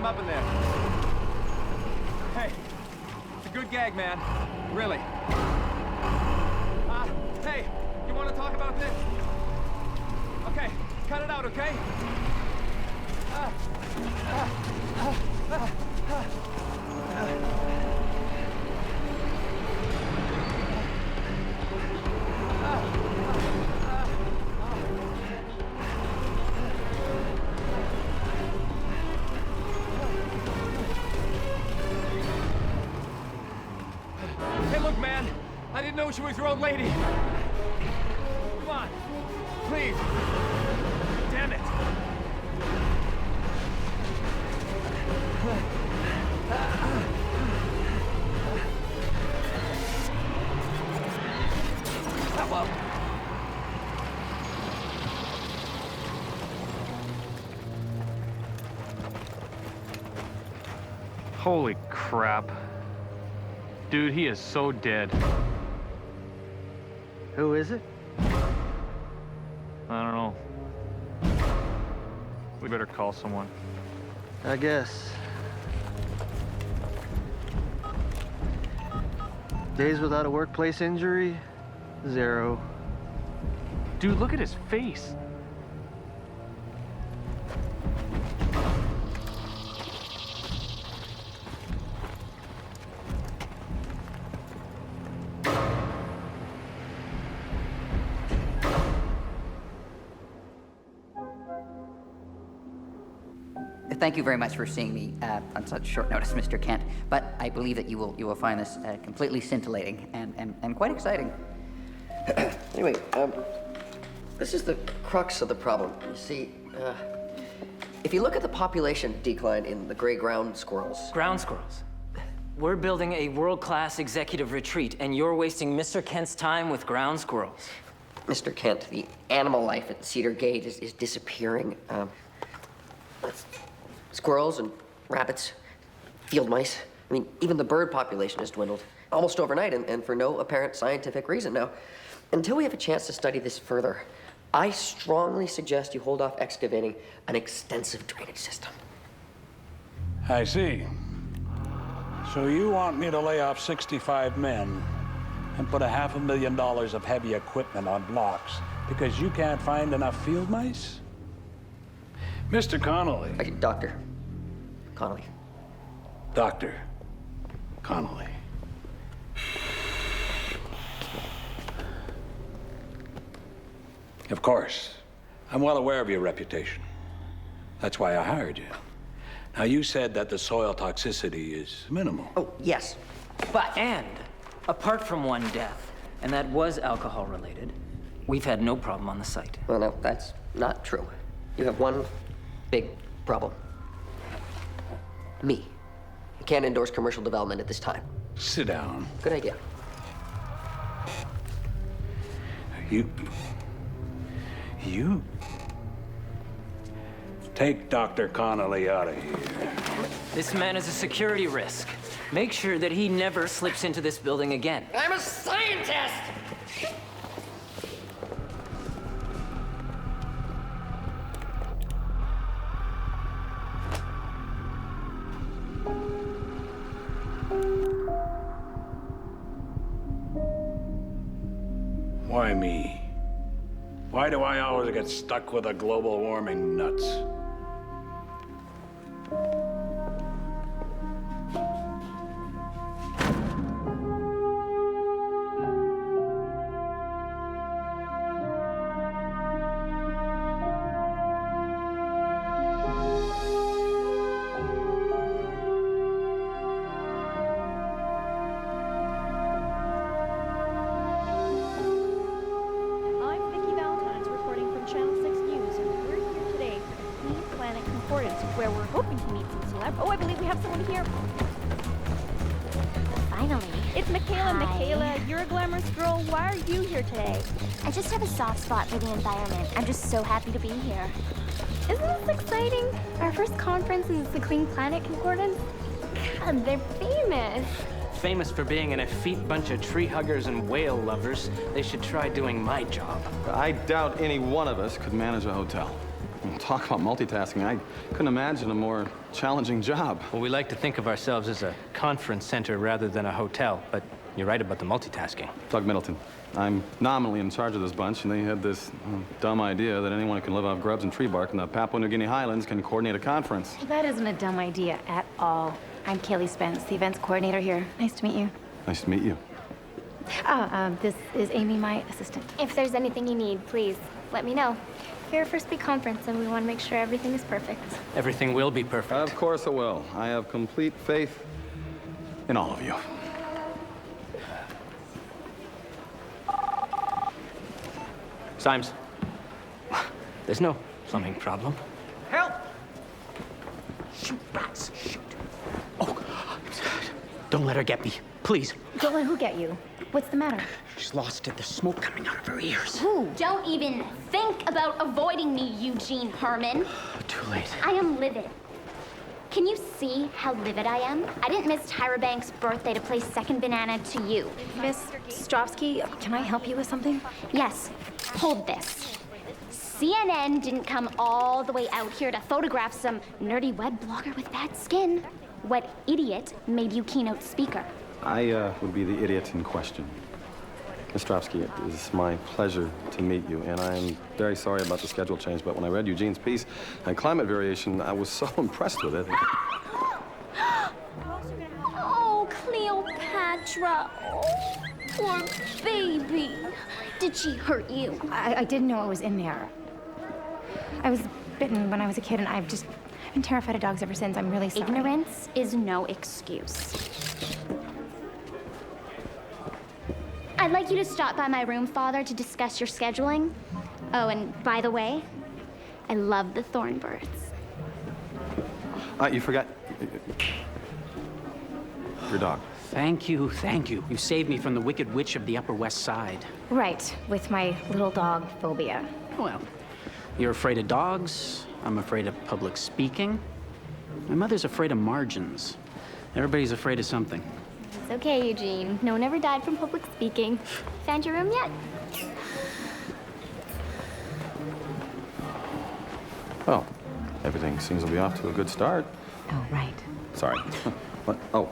climb up in there. Hey, it's a good gag, man. Really. Hey, you want to talk about this? Okay, cut it out, okay? Hey, look, man. I didn't know she was your old lady. Come on. Please. Damn it. Well. Holy crap. Dude, he is so dead. Who is it? I don't know. We better call someone. I guess. Days without a workplace injury? 0. Dude, look at his face. Thank you very much for seeing me on such short notice, Mr. Kent. But I believe that you will find this completely scintillating and quite exciting. Anyway, this is the crux of the problem. You see, if you look at the population decline in the gray ground squirrels. Ground squirrels? We're building a world-class executive retreat, and you're wasting Mr. Kent's time with ground squirrels. Mr. Kent, the animal life at Cedar Gate is disappearing. Squirrels and rabbits, field mice. I mean, even the bird population has dwindled almost overnight and for no apparent scientific reason. Now, until we have a chance to study this further, I strongly suggest you hold off excavating an extensive drainage system. I see. So you want me to lay off 65 men and put $500,000 of heavy equipment on blocks because you can't find enough field mice? Mr. Connolly. Dr. Connolly. Dr. Connolly. Of course. I'm well aware of your reputation. That's why I hired you. Now, you said that the soil toxicity is minimal. Oh, yes. And apart from one death, and that was alcohol-related, we've had no problem on the site. Well, no, that's not true. You have one big problem. Me. I can't endorse commercial development at this time. Sit down. Good idea. You take Dr. Connolly out of here. This man is a security risk. Make sure that he never slips into this building again. I'm a scientist! Why me? Why do I always get stuck with the global warming nuts? Where we're hoping to meet some celeb. Oh, I believe we have someone here. Finally. It's Michaela. Hi. Michaela, you're a glamorous girl. Why are you here today? I just have a soft spot for the environment. I'm just so happy to be here. Isn't this exciting? Our first conference is the Clean Planet Concordance. God, they're famous. Famous for being an effete bunch of tree huggers and whale lovers. They should try doing my job. I doubt any one of us could manage a hotel. Talk about multitasking. I couldn't imagine a more challenging job. Well, we like to think of ourselves as a conference center rather than a hotel, but you're right about the multitasking. Doug Middleton. I'm nominally in charge of this bunch, and they had this dumb idea that anyone who can live off grubs and tree bark in the Papua New Guinea Highlands can coordinate a conference. That isn't a dumb idea at all. I'm Kaylee Spence, the events coordinator here. Nice to meet you. Nice to meet you. This is Amy, my assistant. If there's anything you need, please let me know. You're our first big conference, and we want to make sure everything is perfect. Everything will be perfect. Of course it will. I have complete faith in all of you. Symes, there's no plumbing problem. Help! Shoot, rats, shoot. Oh, don't let her get me, please. Don't let who get you? What's the matter? She's lost it. There's smoke coming out of her ears. Who? Don't even think about avoiding me, Eugene Herman. Too late. I am livid. Can you see how livid I am? I didn't miss Tyra Banks' birthday to play second banana to you. Miss Stropsky, can I help you with something? Yes, hold this. CNN didn't come all the way out here to photograph some nerdy web blogger with bad skin. What idiot made you keynote speaker? I would be the idiot in question. Ms. Stropsky, it is my pleasure to meet you, and I'm very sorry about the schedule change, but when I read Eugene's piece on climate variation, I was so impressed with it. Oh, Cleopatra. Oh, poor baby. Did she hurt you? I didn't know it was in there. I was bitten when I was a kid, and I've been terrified of dogs ever since. I'm really sorry. Ignorance is no excuse. I'd like you to stop by my room, Father, to discuss your scheduling. Oh, and by the way, I love the thornbirds. You forgot your dog. Thank you, thank you. You saved me from the Wicked Witch of the Upper West Side. Right, with my little dog phobia. Well, you're afraid of dogs. I'm afraid of public speaking. My mother's afraid of margins. Everybody's afraid of something. It's okay, Eugene. No one ever died from public speaking. Found your room yet? Well, everything seems to be off to a good start. Oh, right. Sorry. What? Oh,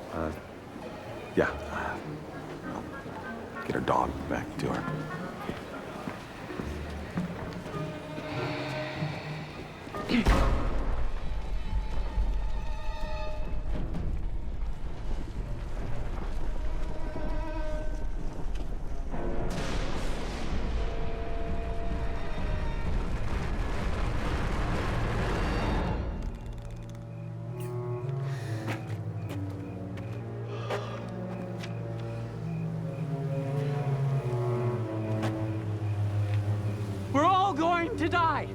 yeah. I'll get her dog back to her. We're all going to die.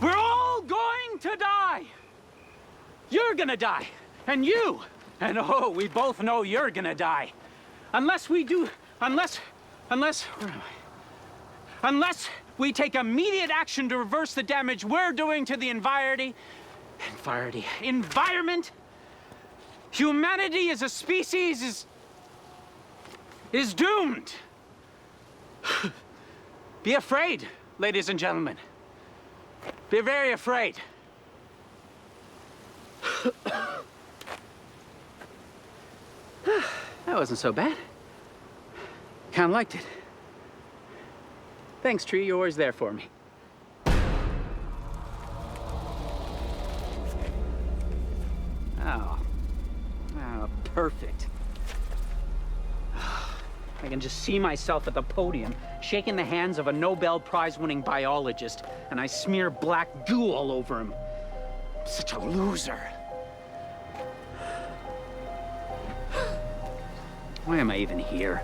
We're all going to die. You're gonna die. And you. And oh, we both know you're gonna die. Unless we take immediate action to reverse the damage we're doing to the environment. Humanity as a species is doomed. Be afraid, ladies and gentlemen. Be very afraid. That wasn't so bad. Kinda liked it. Thanks, Tree. You're always there for me. Oh, perfect. I can just see myself at the podium, shaking the hands of a Nobel Prize-winning biologist, and I smear black goo all over him. I'm such a loser. Why am I even here?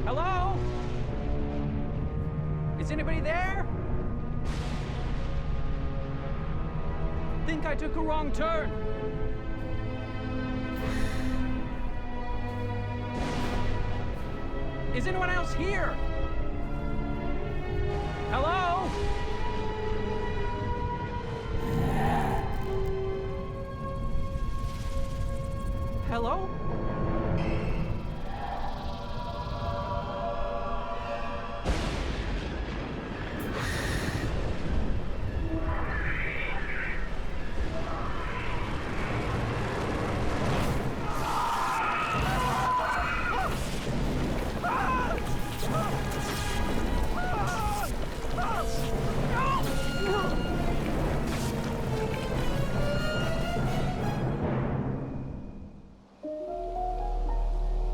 Hello? Is anybody there? Think I took a wrong turn. Is anyone else here? Hello? Hello?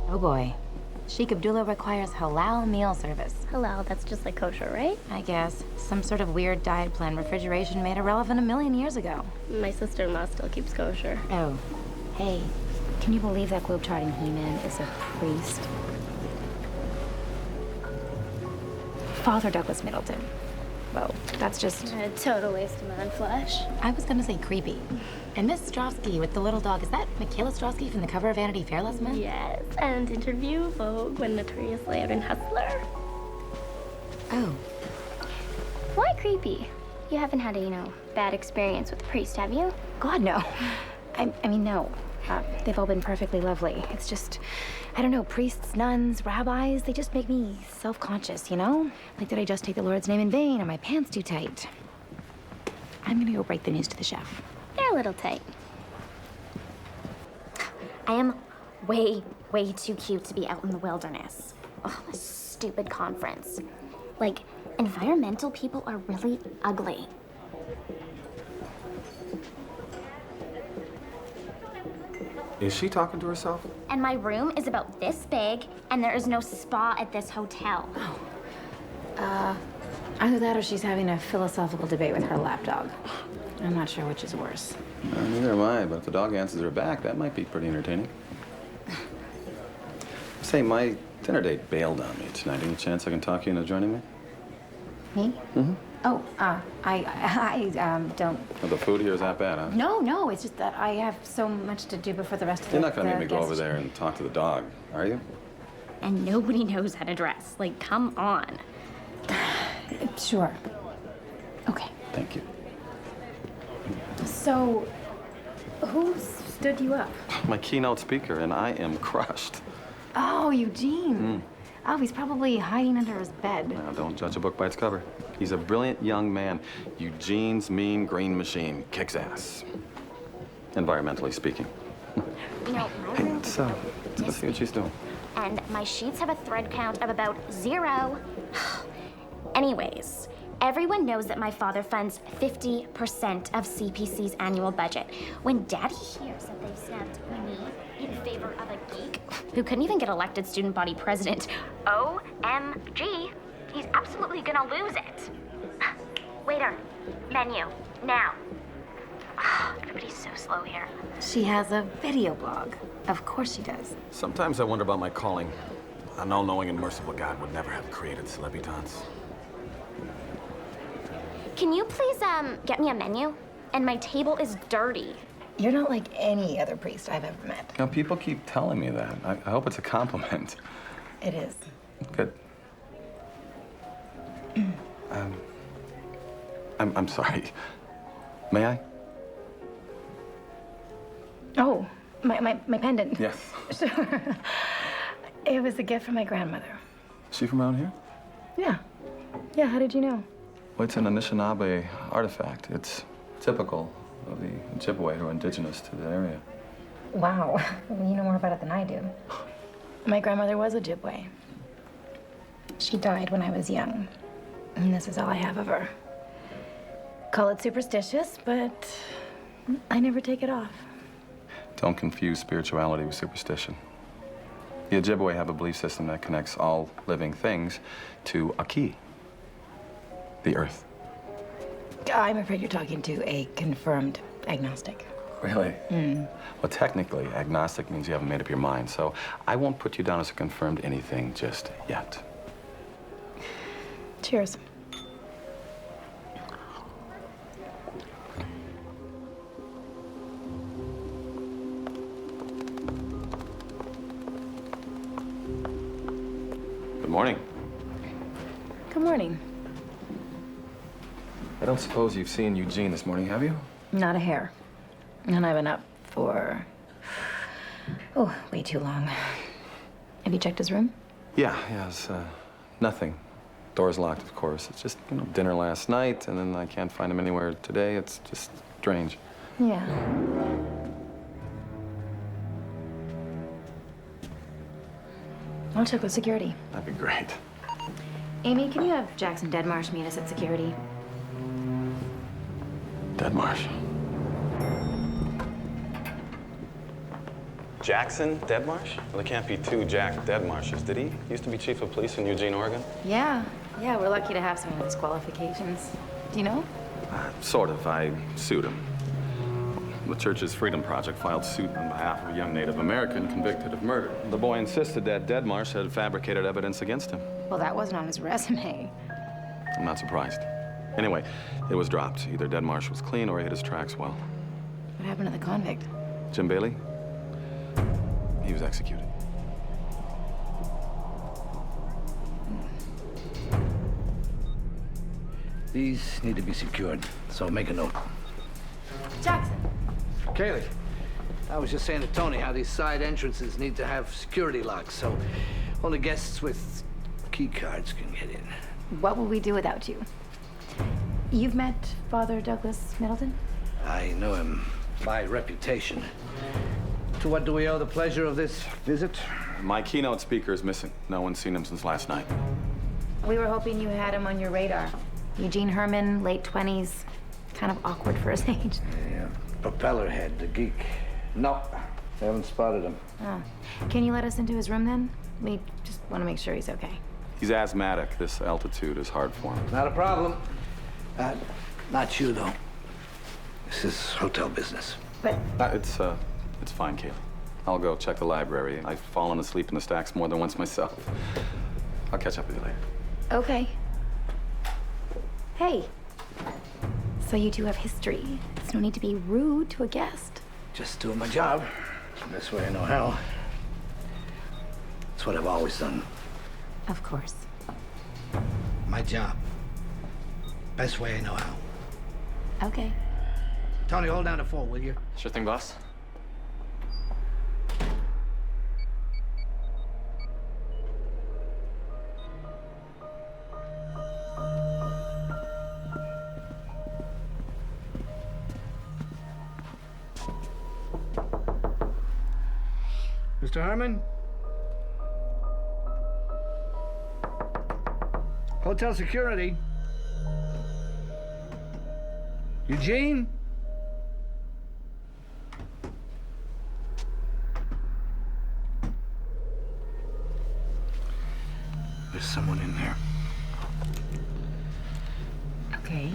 Oh boy. Sheikh Abdullah requires halal meal service. Halal, that's just like kosher, right? I guess. Some sort of weird diet plan refrigeration made irrelevant a million years ago. My sister-in-law still keeps kosher. Oh. Hey, can you believe that globetrotting He-Man is a priest? Father Douglas Middleton. Whoa, that's just... A total waste of man flesh. I was gonna say creepy. And Miss Strovsky with the little dog, is that Michaela Strovsky from the cover of Vanity Fair last month? Yes, and Interview, Vogue, when notoriously out in Hustler. Oh. Why creepy? You haven't had a, bad experience with a priest, have you? God, no. I mean, no. They've all been perfectly lovely. It's just, I don't know, priests, nuns, rabbis, they just make me self-conscious, you know? Like, did I just take the Lord's name in vain? Are my pants too tight? I'm gonna go break the news to the chef. They're a little tight. I am way, way too cute to be out in the wilderness. Oh, this stupid conference. Like, environmental people are really ugly. Is she talking to herself? And my room is about this big, and there is no spa at this hotel. Either that or she's having a philosophical debate with her lapdog. I'm not sure which is worse. Neither am I, but if the dog answers her back, that might be pretty entertaining. Say, my dinner date bailed on me tonight. Any chance I can talk you into joining me? Me? Mm-hmm. Oh, I don't... Well, the food here is that bad, huh? No, it's just that I have so much to do before the rest of the You're not gonna the make me go guests- over there and talk to the dog, are you? And nobody knows how to dress. Like, come on. Sure. Okay. Thank you. So, who stood you up? My keynote speaker, and I am crushed. Oh, Eugene. Oh, he's probably hiding under his bed. Now, don't judge a book by its cover. He's a brilliant young man. Eugene's mean green machine kicks ass. Environmentally speaking. My Hey, room let's is about see what she's doing. and my sheets have a thread count of about 0. Anyways, everyone knows that my father funds 50% of CPC's annual budget. When Daddy hears that they've snapped me in favor of a geek who couldn't even get elected student body president, OMG, he's absolutely gonna lose it. Waiter, menu, now. Everybody's so slow here. She has a video blog. Of course she does. Sometimes I wonder about my calling. An all-knowing and merciful God would never have created celebutants. Can you please, get me a menu? And my table is dirty. You're not like any other priest I've ever met. Now, people keep telling me that. I hope it's a compliment. It is. Good. I'm sorry. May I? Oh, my pendant. Yes. Sure. It was a gift from my grandmother. Is she from around here? Yeah. Yeah, how did you know? Well, it's an Anishinaabe artifact. It's typical of the Ojibwe who are indigenous to the area. Wow. You know more about it than I do. My grandmother was Ojibwe. She died when I was young. And this is all I have of her. Call it superstitious, but I never take it off. Don't confuse spirituality with superstition. The Ojibwe have a belief system that connects all living things to a key, the earth. I'm afraid you're talking to a confirmed agnostic. Really? Well, technically, agnostic means you haven't made up your mind, so I won't put you down as a confirmed anything just yet. Cheers. Good morning. Good morning. I don't suppose you've seen Eugene this morning, have you? Not a hair. And I've been up for Oh, way too long. Have you checked his room? Yeah, it's nothing. Door's locked, of course. It's just, dinner last night, and then I can't find him anywhere today. It's just strange. Yeah. I'll check with security. That'd be great. Amy, can you have Jackson Deadmarsh meet us at security? Deadmarsh. Jackson Deadmarsh? Well, there can't be two Jack Deadmarshes. Did he used to be chief of police in Eugene, Oregon? Yeah, we're lucky to have someone with his qualifications. Do you know? Sort of. I sued him. The church's Freedom Project filed suit on behalf of a young Native American convicted of murder. The boy insisted that Deadmarsh had fabricated evidence against him. Well, that wasn't on his resume. I'm not surprised. Anyway, it was dropped. Either Deadmarsh was clean or he hid his tracks well. What happened to the convict? Jim Bailey? He was executed. These need to be secured, so make a note. Jackson. Kaylee, I was just saying to Tony how these side entrances need to have security locks, so only guests with key cards can get in. What will we do without you? You've met Father Douglas Middleton? I know him by reputation. To what do we owe the pleasure of this visit? My keynote speaker is missing. No one's seen him since last night. We were hoping you had him on your radar. Eugene Herman, late 20s. Kind of awkward for his age. Yeah, propeller head, the geek. No, haven't spotted him. Oh. Can you let us into his room then? We just want to make sure he's okay. He's asthmatic. This altitude is hard for him. Not a problem. Not you, though. This is hotel business. But... it's fine, Kaylee. I'll go check the library. I've fallen asleep in the stacks more than once myself. I'll catch up with you later. Okay. Hey. So you two have history. There's no need to be rude to a guest. Just doing my job. Best way I know how. It's what I've always done. Of course. My job. Best way I know how. Okay. Tony, hold down the phone, will you? Sure thing, boss. Mr. Herman? Hotel security. Eugene? There's someone in there. Okay.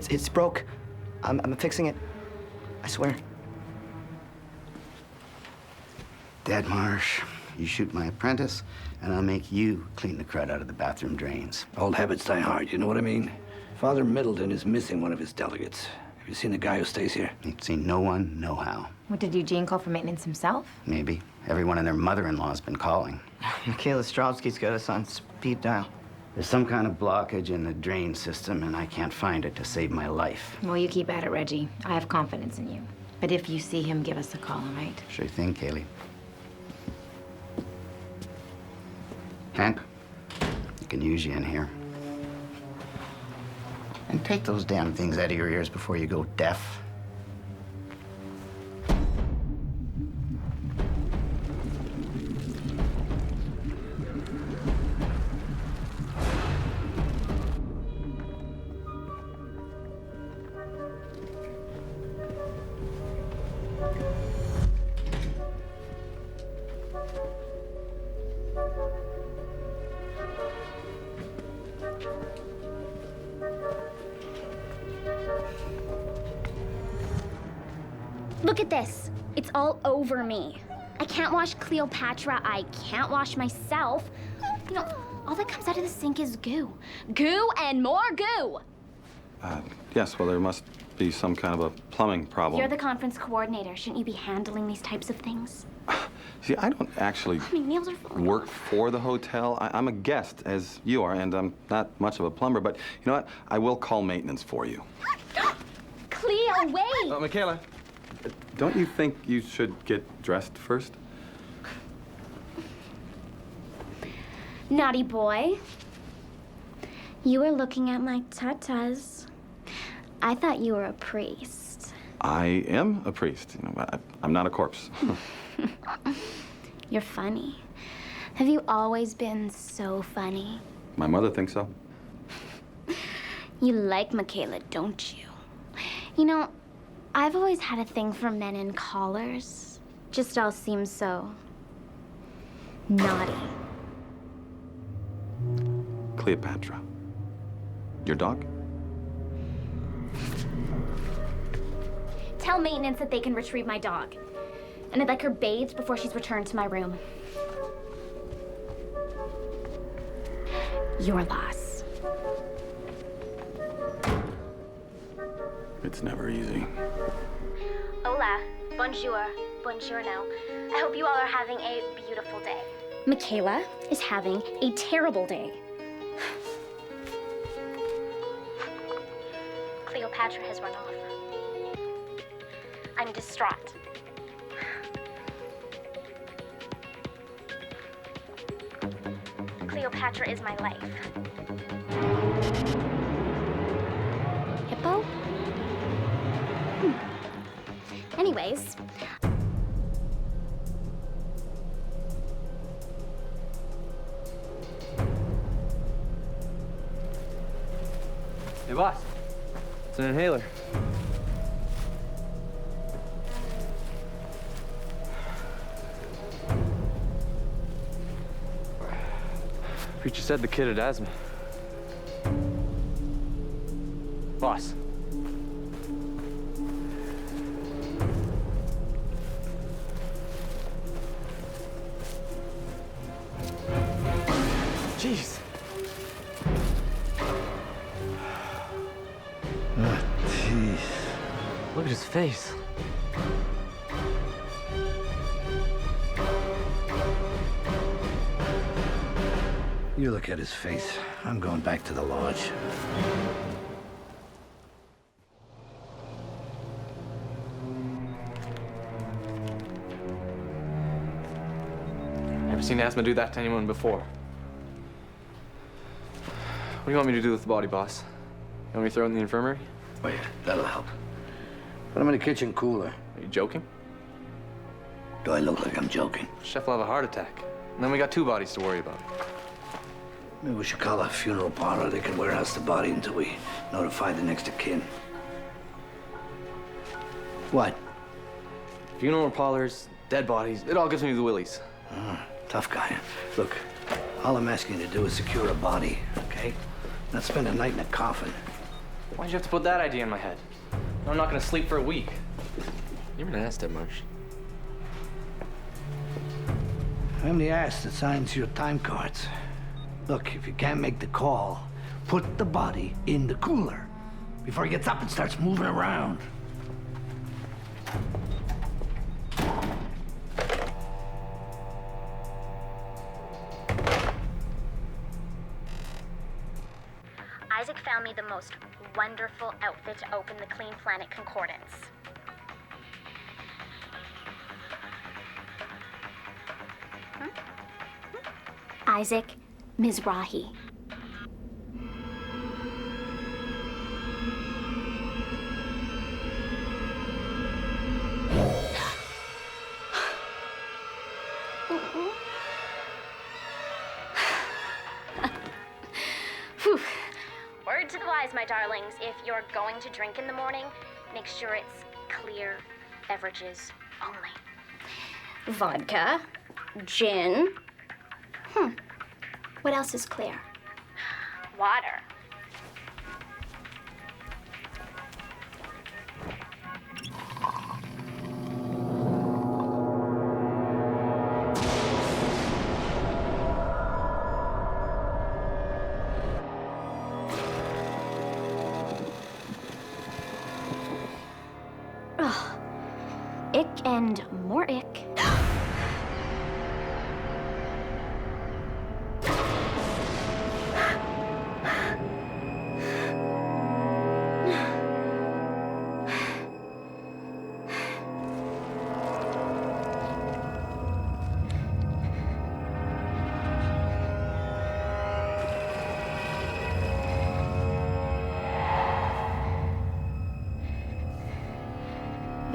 It's broke. I'm fixing it. I swear. Deadmarsh, you shoot my apprentice, and I'll make you clean the crud out of the bathroom drains. Old habits die hard, you know what I mean? Father Middleton is missing one of his delegates. Have you seen the guy who stays here? Ain't seen no one, no how. What, did Eugene call for maintenance himself? Maybe. Everyone and their mother-in-law's been calling. Michaela Strovsky's got us on speed dial. There's some kind of blockage in the drain system, and I can't find it to save my life. Well, you keep at it, Reggie. I have confidence in you. But if you see him, give us a call, all right? Sure thing, Kaylee. Hank, I can use you in here. And take those damn things out of your ears before you go deaf. Look at this. It's all over me. I can't wash Cleopatra. I can't wash myself. You know, all that comes out of the sink is goo. Goo and more goo. Yes, well, there must be some kind of a plumbing problem. You're the conference coordinator. Shouldn't you be handling these types of things? See, I don't actually My nails are falling work off. for the hotel. I'm a guest, as you are, and I'm not much of a plumber, but you know what? I will call maintenance for you. Cleo, wait! Michaela, don't you think you should get dressed first? Naughty boy. You were looking at my tatas. I thought you were a priest. I am a priest. You know, I'm not a corpse. You're funny. Have you always been so funny? My mother thinks so. You like Michaela, don't you? You know, I've always had a thing for men in collars. Just all seems so naughty. Cleopatra. Your dog? Tell maintenance that they can retrieve my dog. And I'd like her bathed before she's returned to my room. Your loss. It's never easy. Hola, bonjour, buongiorno. I hope you all are having a beautiful day. Michaela is having a terrible day. Cleopatra has run off. I'm distraught. Cleopatra is my life. Hippo? Anyways. Hey, boss. It's an inhaler. Preacher said the kid had asthma. Boss. Jeez. Oh, jeez. Look at his face. You look at his face. I'm going back to the lodge. Never seen asthma do that to anyone before. What do you want me to do with the body, boss? You want me to throw it in the infirmary? Oh, yeah, that'll help. Put him in the kitchen cooler. Are you joking? Do I look like I'm joking? Chef will have a heart attack. And then we got 2 bodies to worry about. Maybe we should call a funeral parlor. They can warehouse the body until we notify the next of kin. What? Funeral parlors, dead bodies, it all gives me the willies. Tough guy. Look, all I'm asking you to do is secure a body, okay? Not spend a night in a coffin. Why'd you have to put that idea in my head? I'm not gonna sleep for a week. You're an ass, Dead Marsh. I'm the ass that signs your time cards. Look, if you can't make the call, put the body in the cooler before he gets up and starts moving around. Isaac found me the most wonderful outfit to open the Clean Planet Concordance. Isaac Mizrahi. Whew. Word to the wise, my darlings. If you're going to drink in the morning, make sure it's clear beverages only. Vodka, gin. What else is clear? Water. Ugh. Ick and more ick.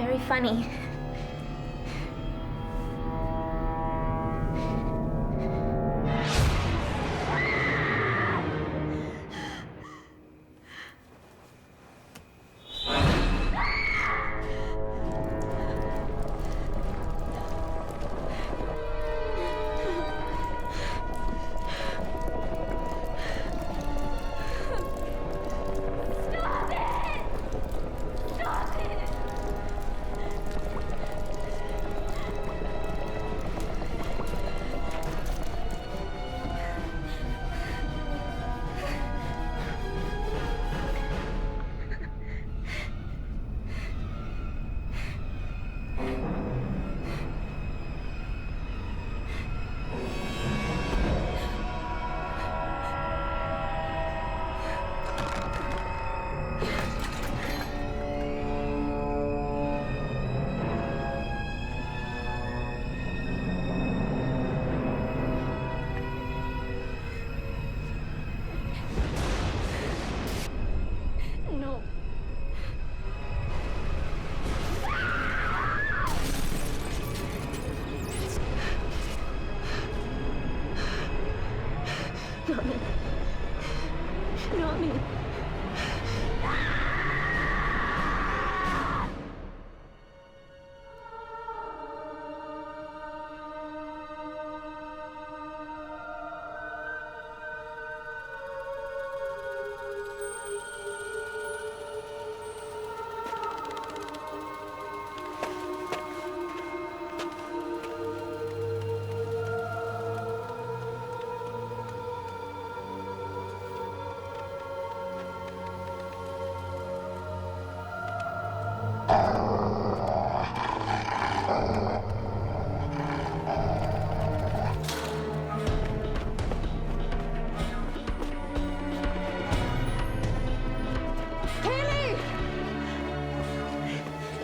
very funny. No. Not me. Not me.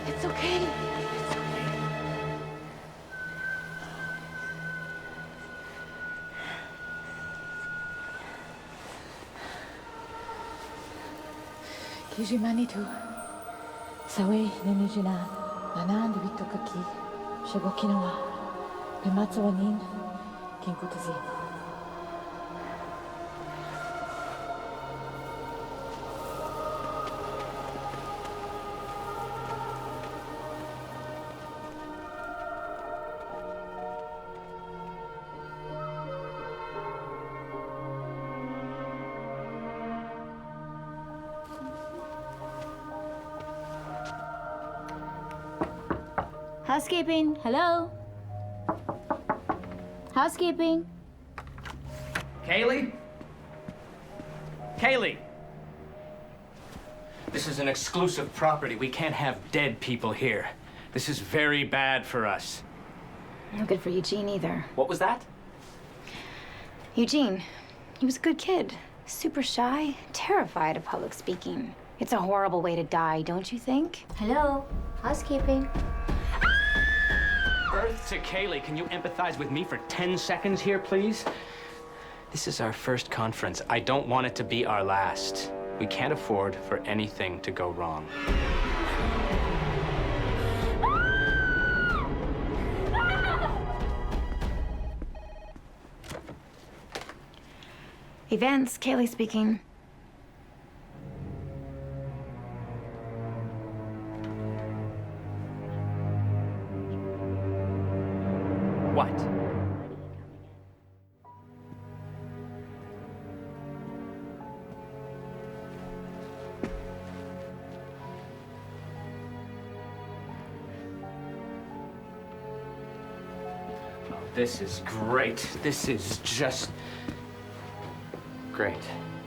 It's okay. It's okay. Kijimanitu. Sawi ninujina. Nanan dibito kaki. Shagokinawa. Pimatsawanin. Kinkutazi. Housekeeping, hello? Housekeeping. Kaylee? Kaylee! This is an exclusive property. We can't have dead people here. This is very bad for us. No good for Eugene either. What was that? Eugene, he was a good kid. Super shy, terrified of public speaking. It's a horrible way to die, don't you think? Hello? Housekeeping. Earth to Kaylee, can you empathize with me for 10 seconds here, please? This is our first conference. I don't want it to be our last. We can't afford for anything to go wrong. Events, Kaylee speaking. What? Oh, this is great. This is just great.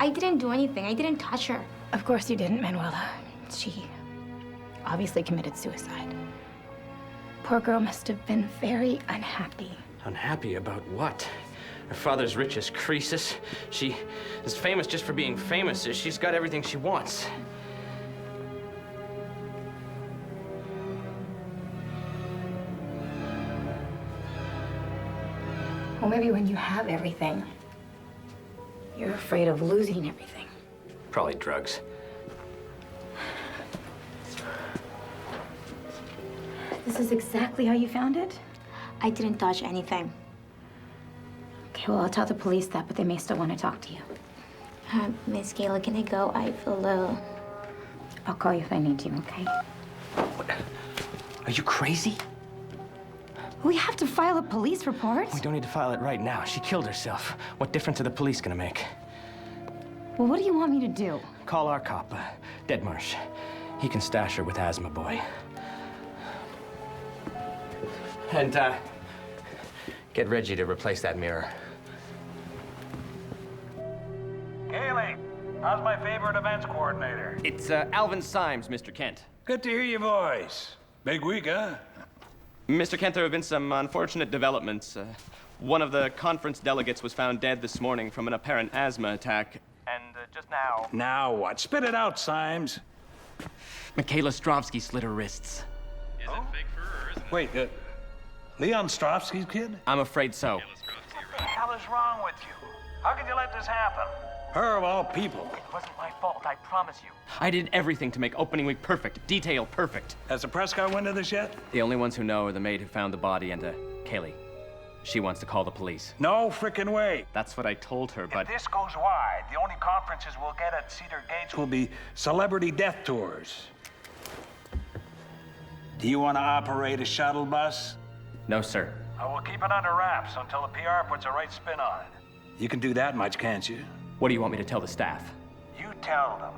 I didn't do anything. I didn't touch her. Of course you didn't, Manuela. She obviously committed suicide. Poor girl must have been very unhappy. Unhappy about what? Her father's rich as Croesus. She is famous just for being famous. She's got everything she wants. Well, maybe when you have everything, you're afraid of losing everything. Probably drugs. This is exactly how you found it? I didn't dodge anything. Okay, well, I'll tell the police that, but they may still want to talk to you. Miss Kayla, can I go? I feel low. I'll call you if I need to, okay? What? Are you crazy? We have to file a police report. We don't need to file it right now. She killed herself. What difference are the police gonna make? Well, what do you want me to do? Call our cop, Deadmarsh. He can stash her with Asthma Boy. And, get Reggie to replace that mirror. Kaylee, how's my favorite events coordinator? It's, Alvin Symes, Mr. Kent. Good to hear your voice. Big week, huh? Mr. Kent, there have been some unfortunate developments. One of the conference delegates was found dead this morning from an apparent asthma attack. And just now... Now what? Spit it out, Symes. Michaela Strovsky slit her wrists. Is it fake fur or isn't it? Wait, Leon Strovsky's kid? I'm afraid so. What the hell is wrong with you? How could you let this happen? Her of all people. It wasn't my fault, I promise you. I did everything to make opening week perfect, detail perfect. Has the press got wind of this yet? The only ones who know are the maid who found the body and, Kaylee. She wants to call the police. No frickin' way. That's what I told her, but... If this goes wide, the only conferences we'll get at Cedar Gates will be celebrity death tours. Do you want to operate a shuttle bus? No, sir. I will keep it under wraps until the PR puts a right spin on it. You can do that much, can't you? What do you want me to tell the staff? You tell them.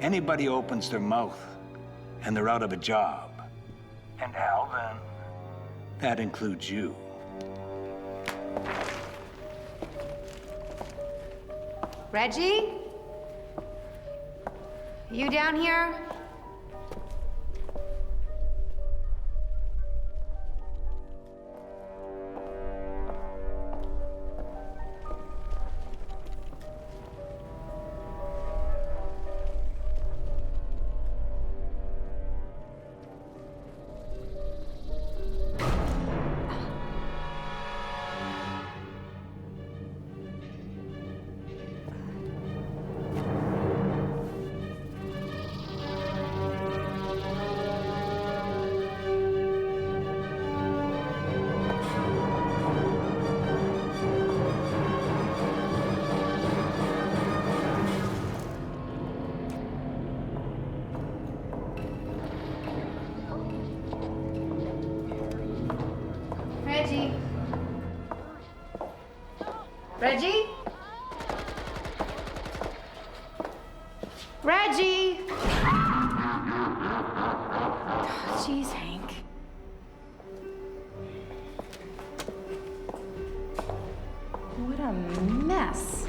Anybody opens their mouth, and they're out of a job. And Alvin, that includes you. Reggie? You down here? Reggie? Reggie? Reggie! Jeez, Hank. What a mess.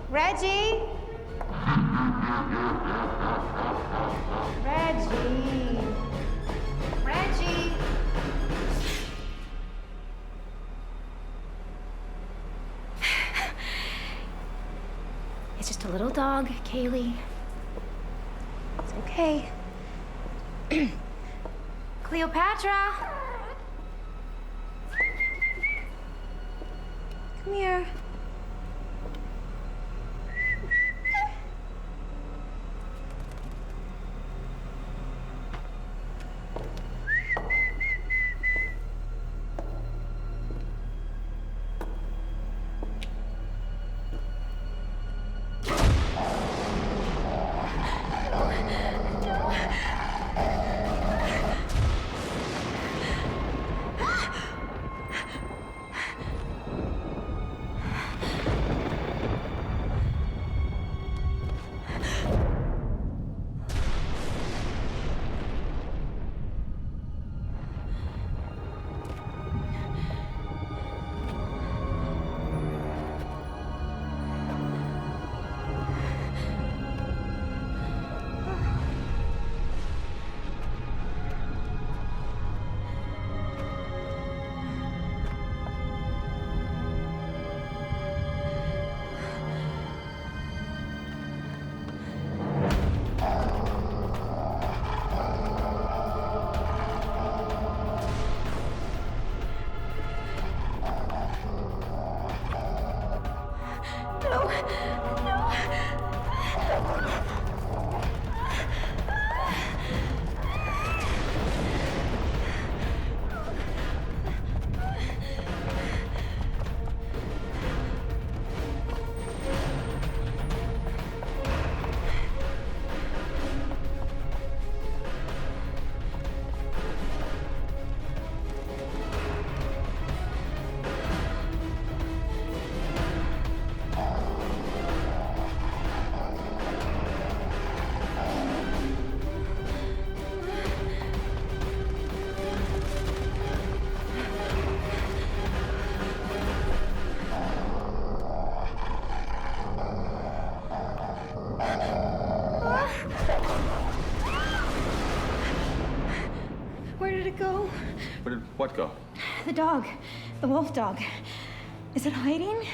Reggie? Reggie? Reggie? It's just a little dog, Kaylee. It's okay. Cleopatra! Come here. What go? The dog. The wolf dog. Is it hiding?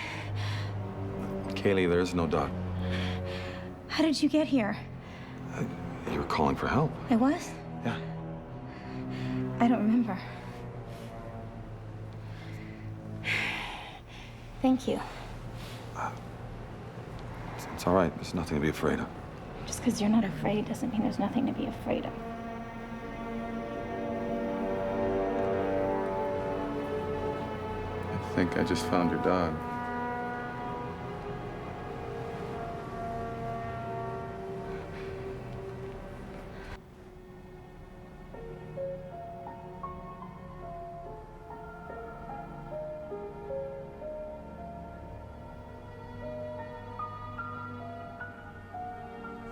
Kaylee, there is no dog. How did you get here? You were calling for help. I was? Yeah. I don't remember. Thank you. It's all right. There's nothing to be afraid of. Just because you're not afraid doesn't mean there's nothing to be afraid of. I think I just found your dog.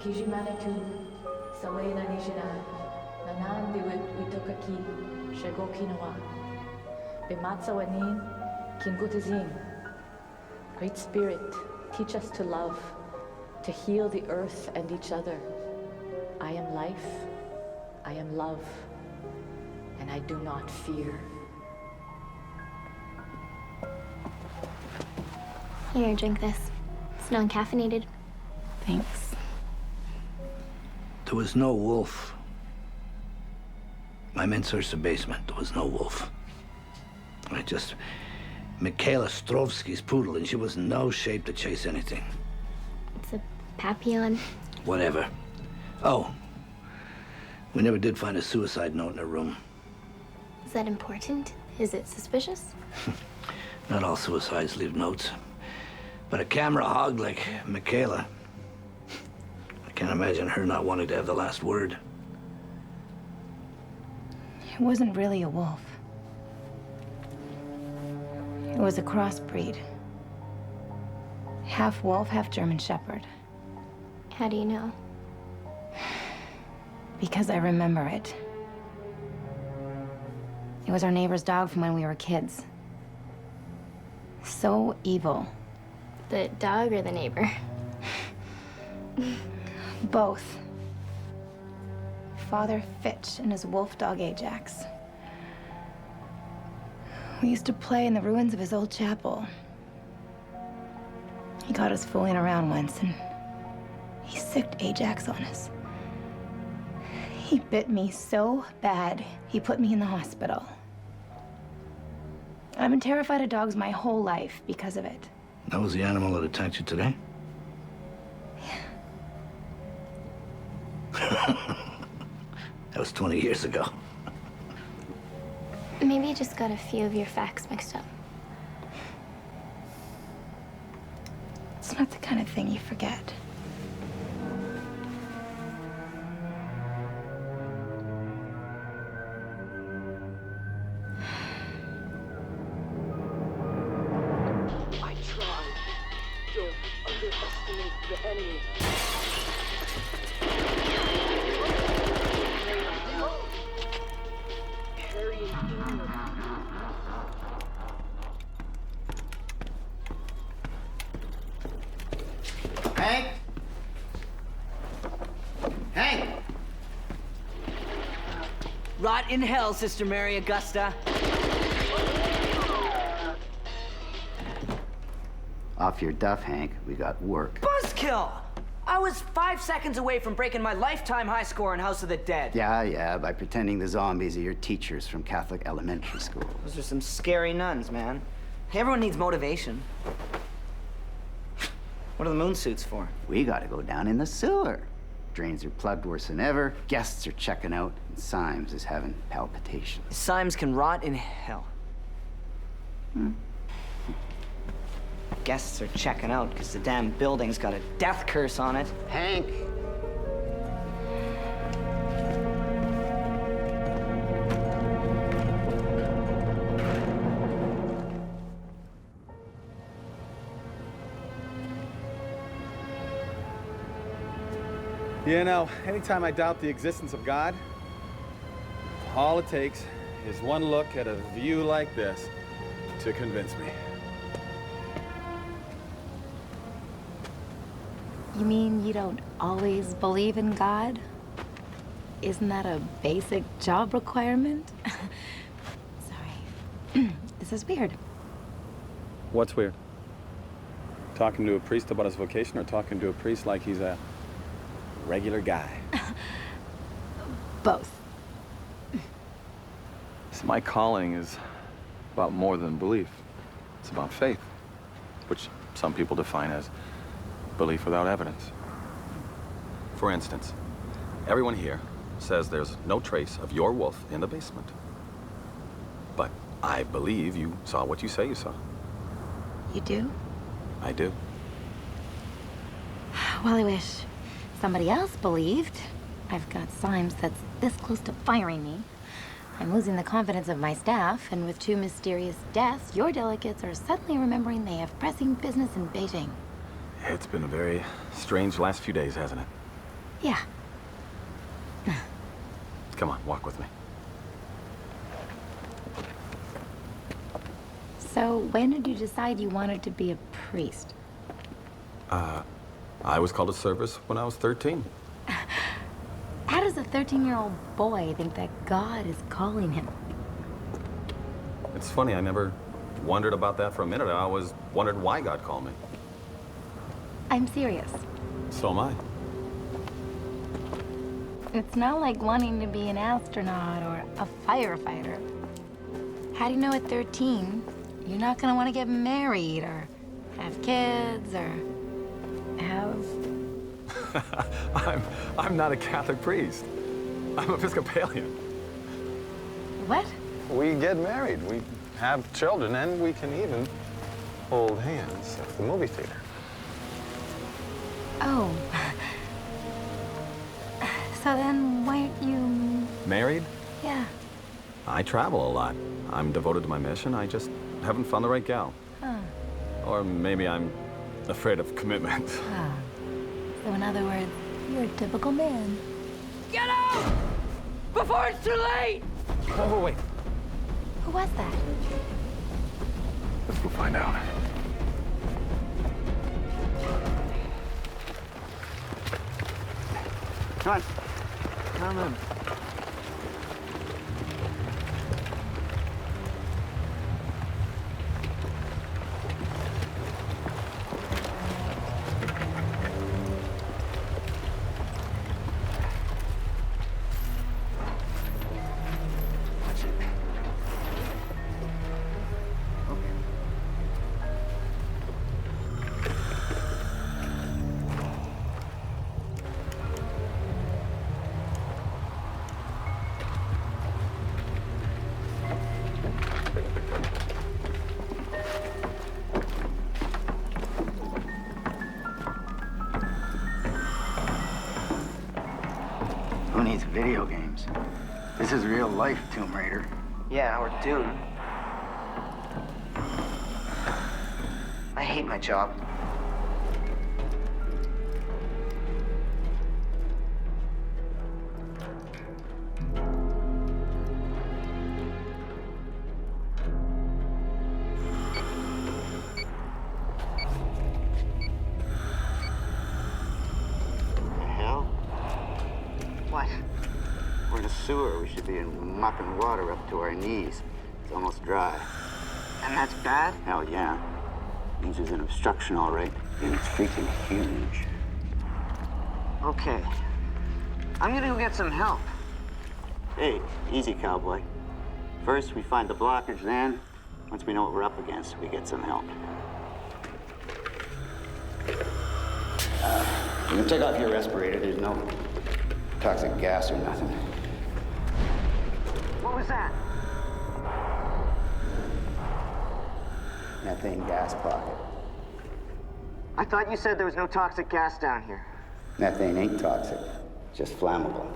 Kijimanitu, Saway na Nishina, Nanan diwit Itokaki, Shego Kinawa, Bimatsawanin, Kingutizin. Great Spirit, teach us to love, to heal the earth and each other. I am life, I am love, and I do not fear. Here, drink this. It's non-caffeinated. Thanks. There was no wolf. My men searched the basement. There was no wolf. Michaela Strovsky's poodle, and she was in no shape to chase anything. It's a Papillon. Whatever. Oh, we never did find a suicide note in her room. Is that important? Is it suspicious? Not all suicides leave notes. But a camera hog like Michaela, I can't imagine her not wanting to have the last word. It wasn't really a wolf. It was a crossbreed. Half wolf, half German Shepherd. How do you know? Because I remember it. It was our neighbor's dog from when we were kids. So evil. The dog or the neighbor? Both. Father Fitch and his wolf dog Ajax. We used to play in the ruins of his old chapel. He caught us fooling around once, and he sicked Ajax on us. He bit me so bad, he put me in the hospital. I've been terrified of dogs my whole life because of it. That was the animal that attacked you today? That was 20 years ago. Maybe you just got a few of your facts mixed up. It's not the kind of thing you forget. I tried. Don't underestimate the enemy. Hank? Hank! Rot in hell, Sister Mary Augusta. Off your duff, Hank. We got work. Buzzkill! I was 5 seconds away from breaking my lifetime high score in House of the Dead. Yeah, by pretending the zombies are your teachers from Catholic elementary school. Those are some scary nuns, man. Everyone needs motivation. What are the moon suits for? We gotta go down in the sewer. Drains are plugged worse than ever, guests are checking out, and Symes is having palpitations. Symes can rot in hell. Guests are checking out because the damn building's got a death curse on it. Hank! You know, anytime I doubt the existence of God, all it takes is one look at a view like this to convince me. You mean you don't always believe in God? Isn't that a basic job requirement? Sorry. is weird. What's weird? Talking to a priest about his vocation or talking to a priest like he's a regular guy? Both. So my calling is about more than belief. It's about faith, which some people define as belief without evidence. For instance, everyone here says there's no trace of your wolf in the basement. But I believe you saw what you say you saw. You do? I do. Well, I wish somebody else believed. I've got Symes that's this close to firing me. I'm losing the confidence of my staff, and with 2 mysterious deaths, your delegates are suddenly remembering they have pressing business in Beijing. It's been a very strange last few days, hasn't it? Yeah. Come on, walk with me. So, when did you decide you wanted to be a priest? I was called to service when I was 13. How does a 13-year-old boy think that God is calling him? It's funny, I never wondered about that for a minute. I always wondered why God called me. I'm serious. So am I. It's not like wanting to be an astronaut or a firefighter. How do you know at 13 you're not gonna want to get married or have kids or have... I'm not a Catholic priest. I'm Episcopalian. What? We get married, we have children, and we can even hold hands at the movie theater. Oh. So then why aren't you... Married? Yeah. I travel a lot. I'm devoted to my mission. I just haven't found the right gal. Huh. Or maybe I'm afraid of commitment. Oh. So in other words, you're a typical man. Get out! Before it's too late! Oh, wait. Who was that? Let's go find out. Come on. Come on. Who needs video games? This is real life, Tomb Raider. Yeah, or Dune. I hate my job. What? We're in a sewer. We should be in muck and water up to our knees. It's almost dry. And that's bad? Hell yeah. Means there's an obstruction, all right. And it's freaking huge. Okay. I'm gonna go get some help. Hey, easy, cowboy. First, we find the blockage, then, once we know what we're up against, we get some help. You can take off your respirator. There's no toxic gas or nothing. What was that? Methane gas pocket. I thought you said there was no toxic gas down here. Methane ain't toxic, just flammable.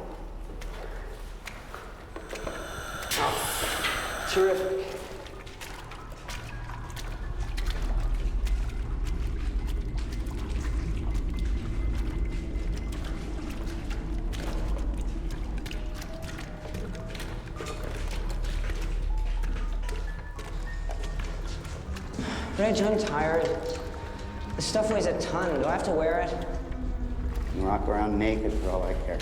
Terrific. Reg, I'm tired. The stuff weighs a ton. Do I have to wear it? You can walk around naked for all I care.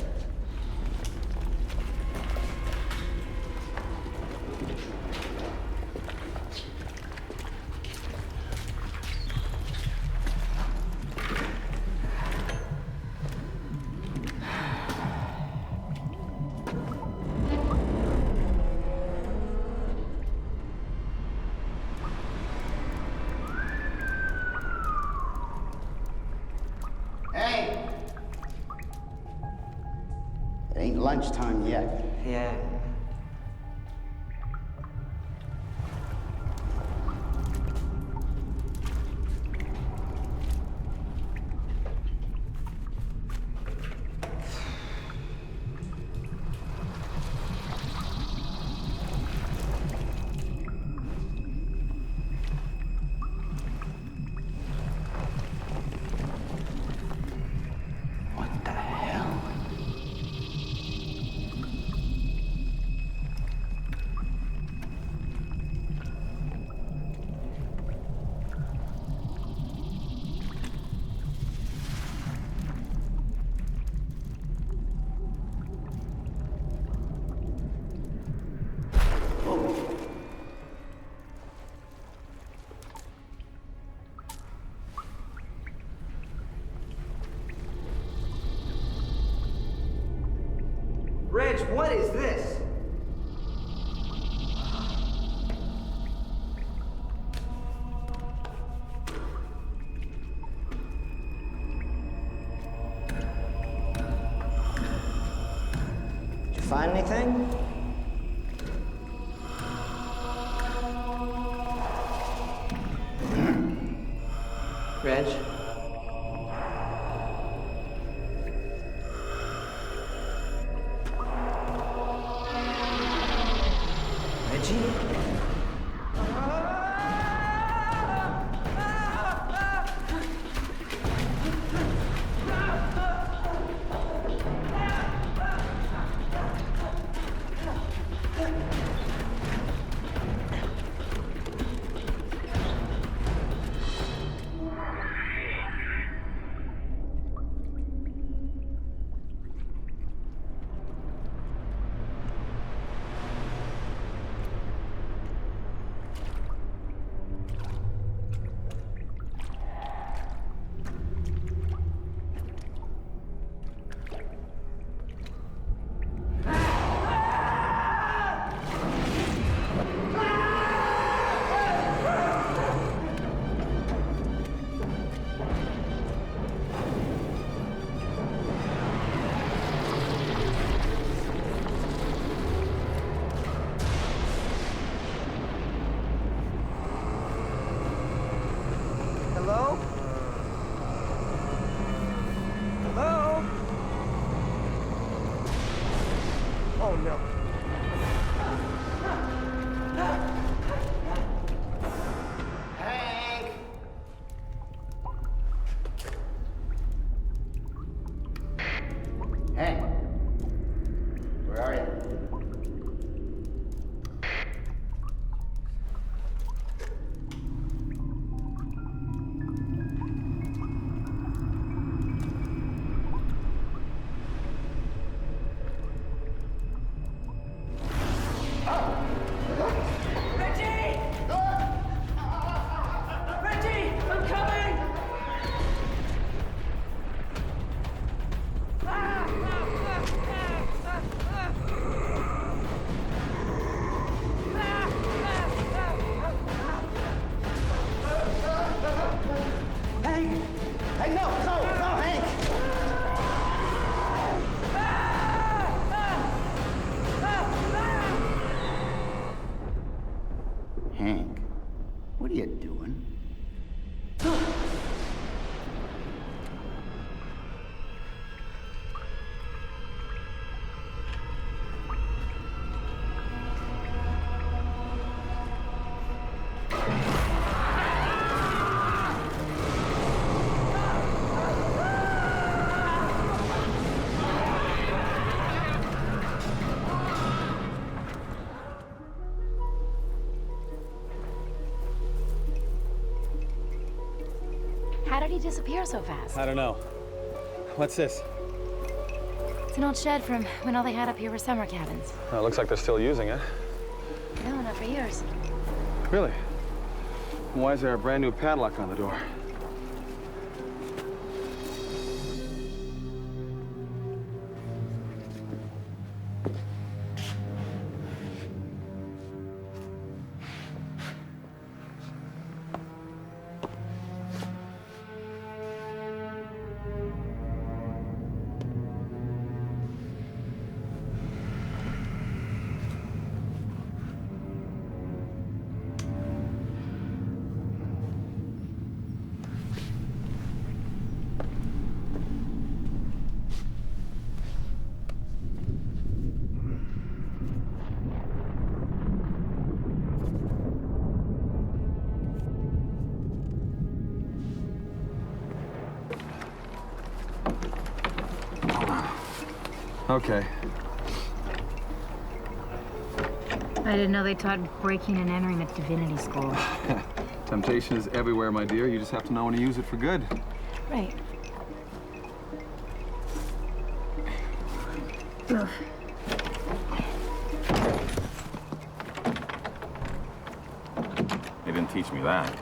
lunchtime yet. Yeah. What the hell? Reg, what is this? Did you find anything? Reg? Reggie? Hello? Hello? Oh no. Hank! Hank! Where are you? Reggie! Reggie, I'm coming! Hank! Hey, no, Hank! Hank, what are you doing? How did he disappear so fast? I don't know. What's this? It's an old shed from when all they had up here were summer cabins. Oh, it looks like they're still using it. No, not for years. Really? Why is there a brand new padlock on the door? Okay. I didn't know they taught breaking and entering at divinity school. Temptation is everywhere, my dear. You just have to know when to use it for good. Right. Ugh. They didn't teach me that.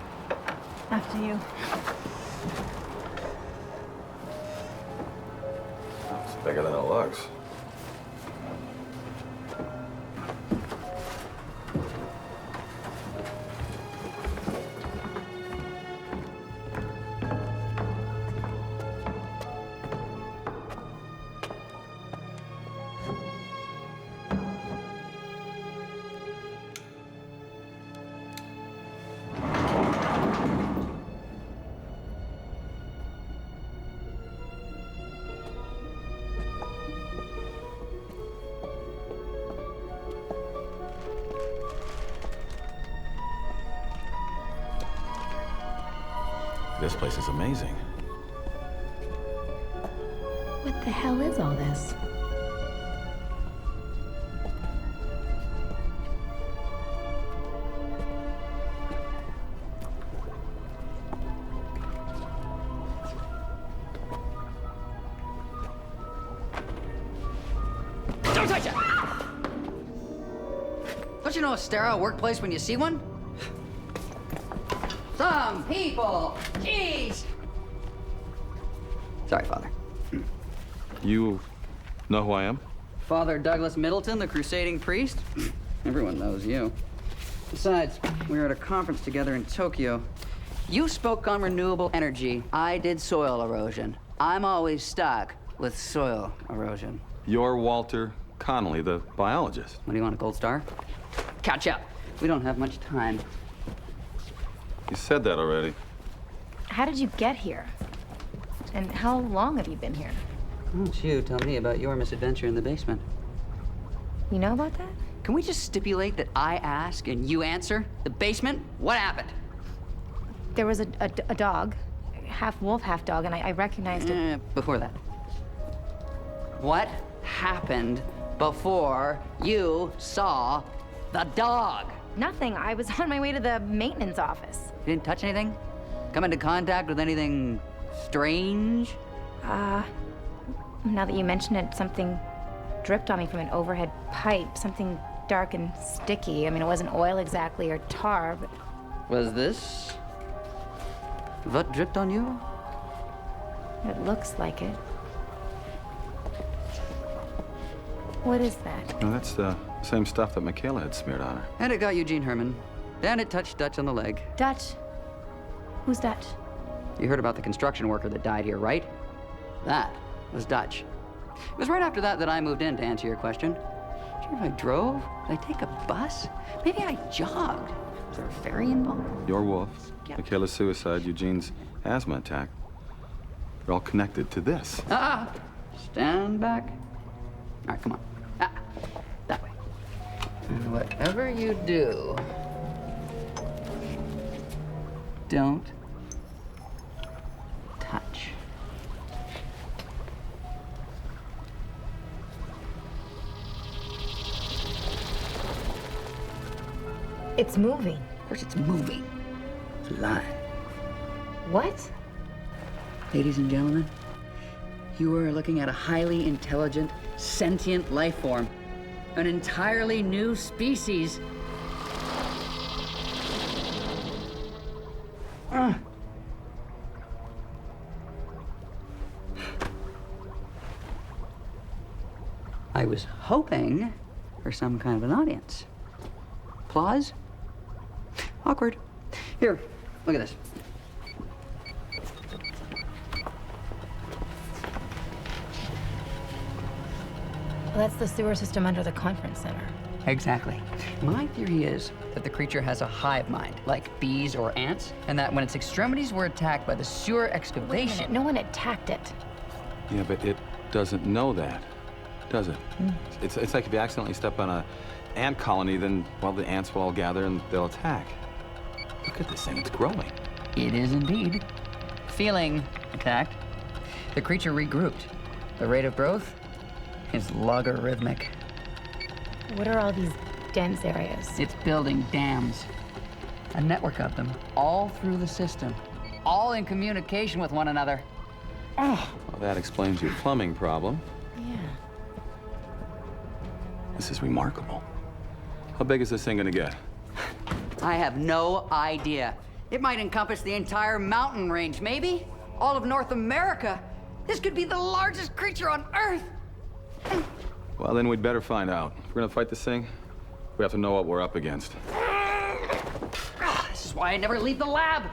After you. It's bigger than it looks. This place is amazing. What the hell is all this? Don't touch it! Don't you know a sterile workplace when you see one? Some people! Jeez! Sorry, Father. You know who I am? Father Douglas Middleton, the crusading priest? Everyone knows you. Besides, we were at a conference together in Tokyo. You spoke on renewable energy. I did soil erosion. I'm always stuck with soil erosion. You're Walter Connolly, the biologist. What do you want, a gold star? Catch up. We don't have much time. You said that already. How did you get here? And how long have you been here? Why don't you tell me about your misadventure in the basement? You know about that? Can we just stipulate that I ask and you answer? The basement? What happened? There was a dog, half wolf, half dog, and I recognized it. Before that. What happened before you saw the dog? Nothing. I was on my way to the maintenance office. You didn't touch anything? Come into contact with anything strange? Now that you mention it, something dripped on me from an overhead pipe. Something dark and sticky. I mean, it wasn't oil exactly or tar, but... Was this what dripped on you? It looks like it. What is that? No, that's the same stuff that Michaela had smeared on her. And it got Eugene Herman. And it touched Dutch on the leg. Dutch? Who's Dutch? You heard about the construction worker that died here, right? That was Dutch. It was right after that that I moved in, to answer your question. Do you know if I drove? Did I take a bus? Maybe I jogged. Was there a ferry involved? Your wolf, Michaela's suicide, Eugene's asthma attack. They're all connected to this. Stand back. All right, come on. That way. And whatever you do, don't touch. It's moving. Of course it's moving. It's alive. What? Ladies and gentlemen, you are looking at a highly intelligent, sentient life form. An entirely new species. I was hoping for some kind of an audience. Applause? Awkward. Here, look at this. Well, that's the sewer system under the conference center. Exactly. My theory is that the creature has a hive mind, like bees or ants, and that when its extremities were attacked by the sewer excavation... Wait a minute, no one attacked it. Yeah, but it doesn't know that, does it? It's like if you accidentally step on an ant colony, then, well, the ants will all gather and they'll attack. Look at this thing, it's growing. It is indeed. Feeling attacked, the creature regrouped. The rate of growth, is logarithmic. What are all these dense areas? It's building dams. A network of them, all through the system. All in communication with one another. Well, that explains your plumbing problem. Yeah. This is remarkable. How big is this thing gonna get? I have no idea. It might encompass the entire mountain range, maybe? All of North America. This could be the largest creature on Earth. Well, then we'd better find out. If we're gonna fight this thing, we have to know what we're up against. This is why I never leave the lab.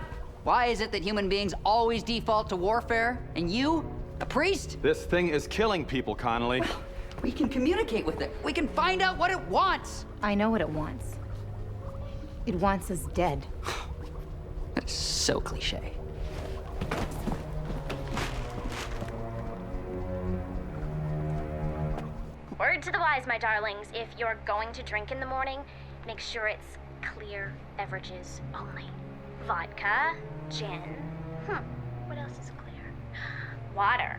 Why is it that human beings always default to warfare? And you, a priest? This thing is killing people, Connolly. We can communicate with it. We can find out what it wants. I know what it wants. It wants us dead. That's so cliche. Word to the wise, my darlings. If you're going to drink in the morning, make sure it's clear beverages only. Vodka, gin. What else is clear? Water.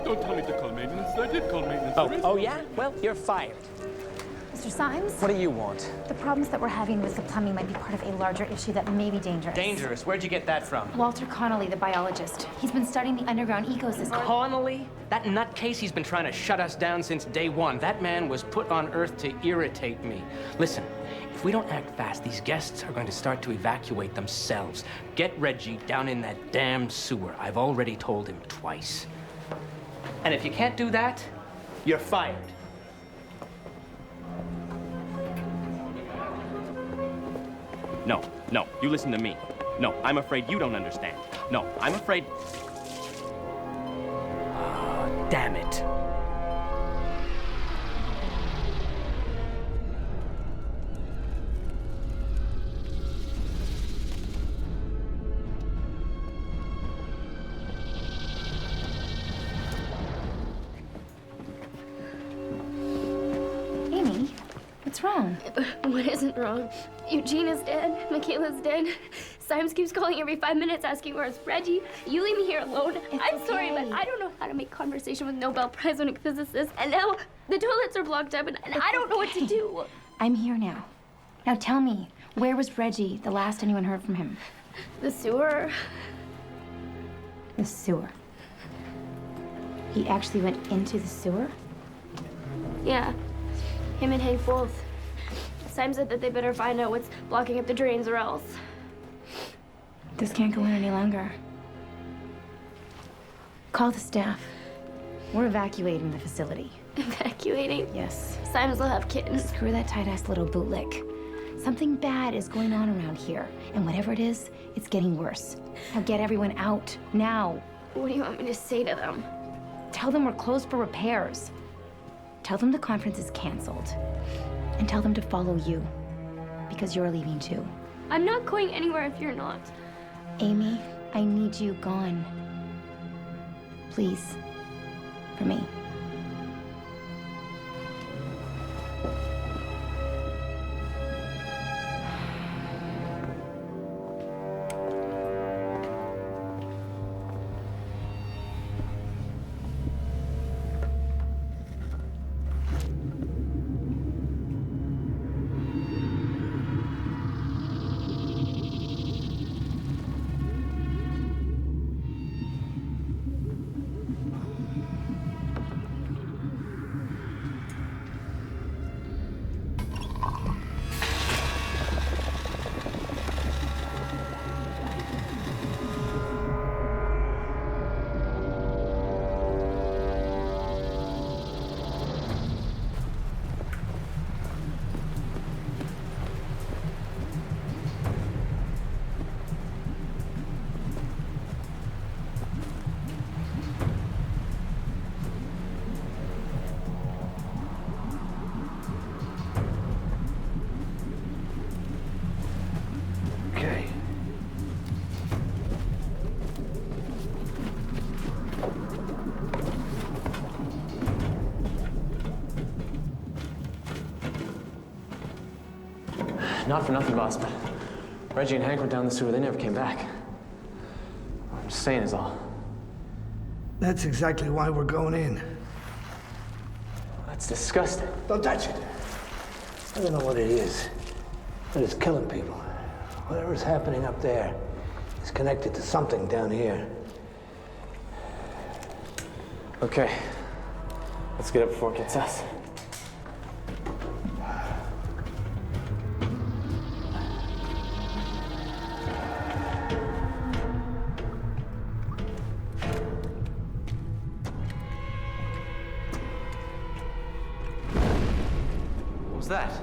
Don't tell me to call maintenance. I did call maintenance. Oh yeah? Well, you're fired. Mr. Symes? What do you want? The problems that we're having with the plumbing might be part of a larger issue that may be dangerous. Dangerous? Where'd you get that from? Walter Connolly, the biologist. He's been studying the underground ecosystem. Connolly? That nutcase, he's been trying to shut us down since day one. That man was put on Earth to irritate me. Listen, if we don't act fast, these guests are going to start to evacuate themselves. Get Reggie down in that damn sewer. I've already told him twice. And if you can't do that, you're fired. No, you listen to me. No, I'm afraid you don't understand. No, I'm afraid... Oh, damn it. Amy, what's wrong? What isn't wrong? Eugene is dead. Michaela's dead. Symes keeps calling every 5 minutes asking where's Reggie. You leave me here alone. I'm sorry, but I don't know how to make conversation with Nobel Prize-winning physicists. And now the toilets are blocked up, and I don't know what to do. I'm here now. Now tell me, where was Reggie the last anyone heard from him? The sewer. The sewer. He actually went into the sewer? Yeah, him and Hank both. Symes said that they better find out what's blocking up the drains or else. This can't go on any longer. Call the staff. We're evacuating the facility. Evacuating? Yes. Symes will have kittens. Screw that tight-ass little bootlick. Something bad is going on around here, and whatever it is, it's getting worse. Now get everyone out, now. What do you want me to say to them? Tell them we're closed for repairs. Tell them the conference is canceled. And tell them to follow you, because you're leaving too. I'm not going anywhere if you're not. Amy, I need you gone. Please. For me. Not for nothing, boss, but Reggie and Hank went down the sewer. They never came back. I'm just saying is all. That's exactly why we're going in. That's disgusting. Don't touch it. I don't know what it is, but it's killing people. Whatever's happening up there is connected to something down here. Okay. Let's get up before it gets us. What was that?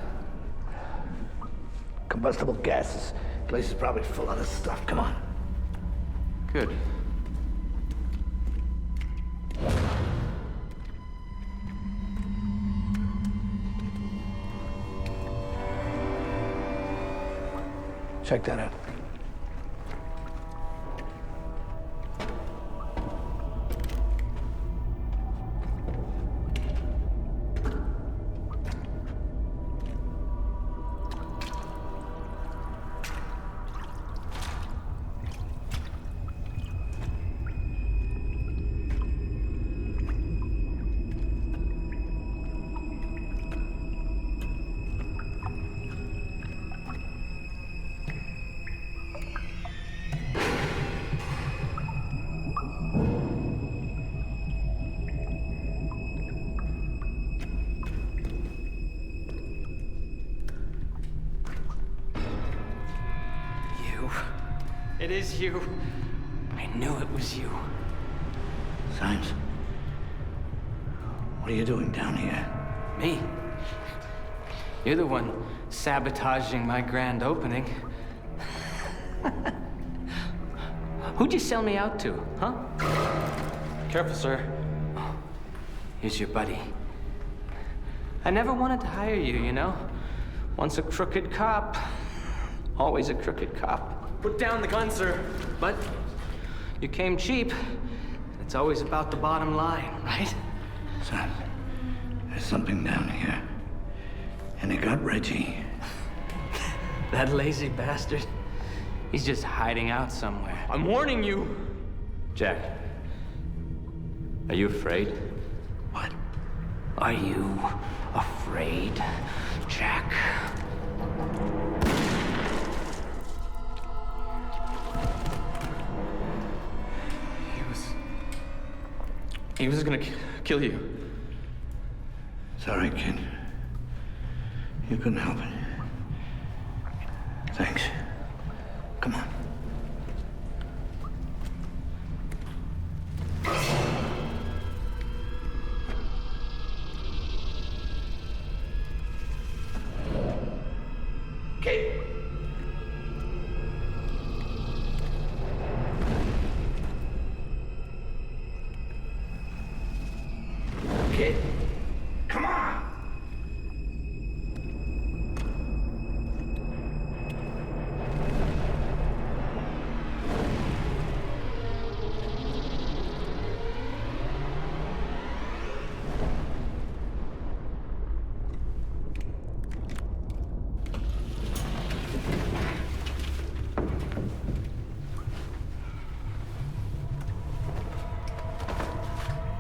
Combustible gases. Place is probably full of this stuff. Come on. Good. Check that out. It is you. I knew it was you. Symes, what are you doing down here? Me? You're the one sabotaging my grand opening. Who'd you sell me out to, huh? Careful, sir. Here's your buddy. I never wanted to hire you, you know? Once a crooked cop, always a crooked cop. Put down the gun, sir. But you came cheap. It's always about the bottom line, right? Symes, there's something down here. And it got Reggie. That lazy bastard. He's just hiding out somewhere. I'm warning you. Jack, are you afraid? What? Are you afraid, Jack? He was gonna kill you. Sorry, kid. You couldn't help it. Thanks. Come on. Kid. Kid, come on!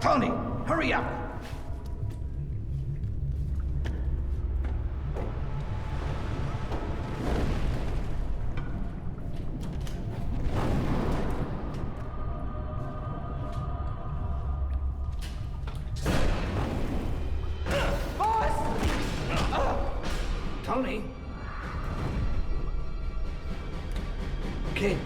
Tony, hurry up! Tony? Kid.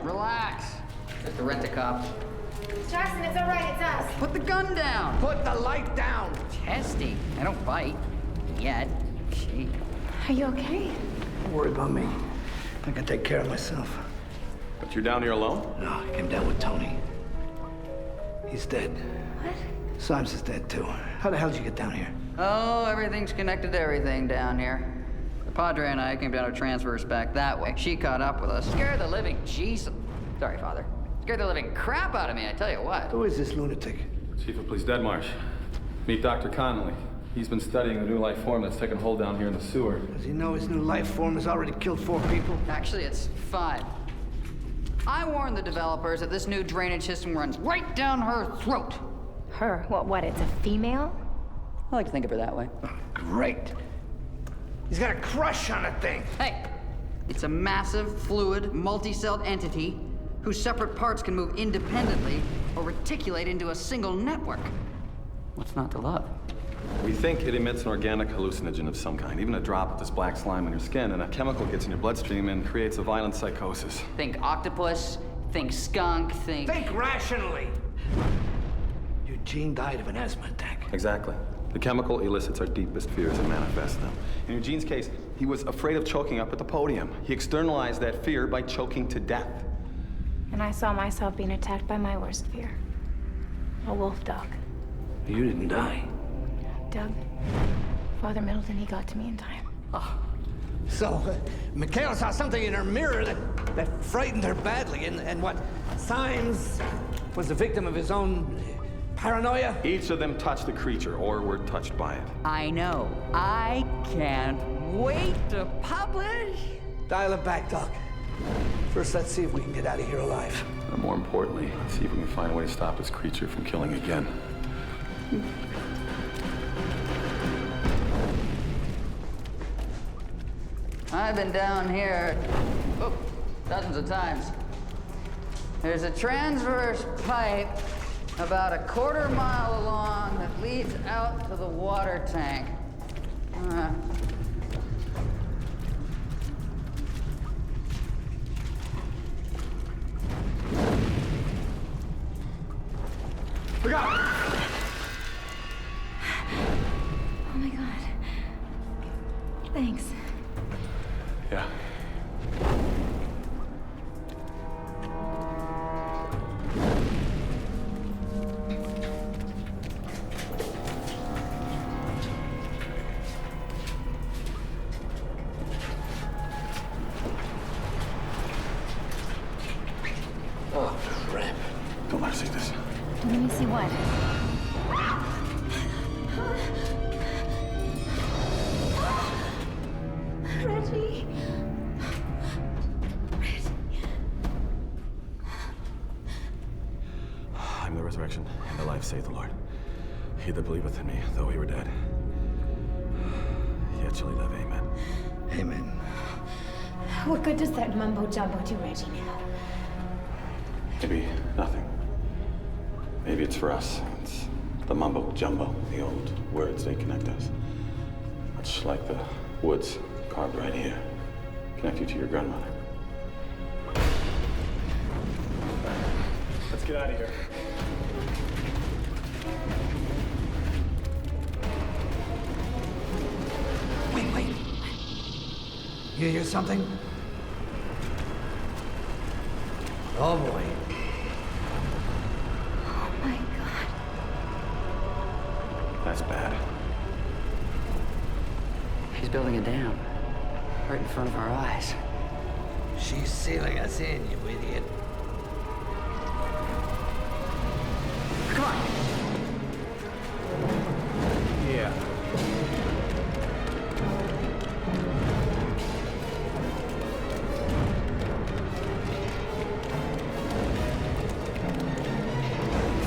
Relax. Just to rent a cop. Jackson, it's all right. It's us. Put the gun down. Put the light down. Testy. I don't bite. Yet. Gee. Are you okay? Don't worry about me. I can take care of myself. But you're down here alone? No, I came down with Tony. He's dead. What? Symes is dead, too. How the hell did you get down here? Oh, everything's connected to everything down here. The Padre and I came down to transfer us back that way. She caught up with us. Scared the living Jesus. Sorry, Father. Scared the living crap out of me, I tell you what. Who is this lunatic? Chief of Police Deadmarsh. Meet Dr. Connolly. He's been studying the new life form that's taken hold down here in the sewer. Does he know his new life form has already killed 4 people? Actually, it's 5. I warned the developers that this new drainage system runs right down her throat. Her? What, it's a female? I like to think of her that way. Oh, great. He's got a crush on the thing. Hey, it's a massive, fluid, multi-celled entity whose separate parts can move independently or reticulate into a single network. What's not to love? We think it emits an organic hallucinogen of some kind, even a drop of this black slime on your skin, and a chemical gets in your bloodstream and creates a violent psychosis. Think octopus, think skunk, think... Think rationally! Eugene died of an asthma attack. Exactly. The chemical elicits our deepest fears and manifests them. In Eugene's case, he was afraid of choking up at the podium. He externalized that fear by choking to death. And I saw myself being attacked by my worst fear. A wolf dog. You didn't die. Doug, Father Middleton, he got to me in time. Oh. So, Michaela saw something in her mirror that frightened her badly, and what? Symes was the victim of his own paranoia? Each of them touched the creature, or were touched by it. I know. I can't wait to publish. Dial it back, Doc. First, let's see if we can get out of here alive. And more importantly, let's see if we can find a way to stop this creature from killing again. I've been down here dozens of times. There's a transverse pipe about a quarter-mile long that leads out to the water tank. Look out! Oh my God. Thanks. Yeah. Oh, crap. Don't let her see this. Let me see what. Reggie. I'm the resurrection and the life, saith the Lord. He that believeth in me, though he were dead, yet shall he live. Amen. Amen. What good does that mumbo jumbo do, Reggie, now? Maybe nothing. Maybe it's for us. It's the mumbo jumbo, the old words, they connect us. Much like the woods carved right here. Connect you to your grandmother. Let's get out of here. Wait. You hear something? Oh, boy. Oh, my God. That's bad. He's building a dam right in front of our eyes. She's sealing us in, you idiot. Come on. Yeah.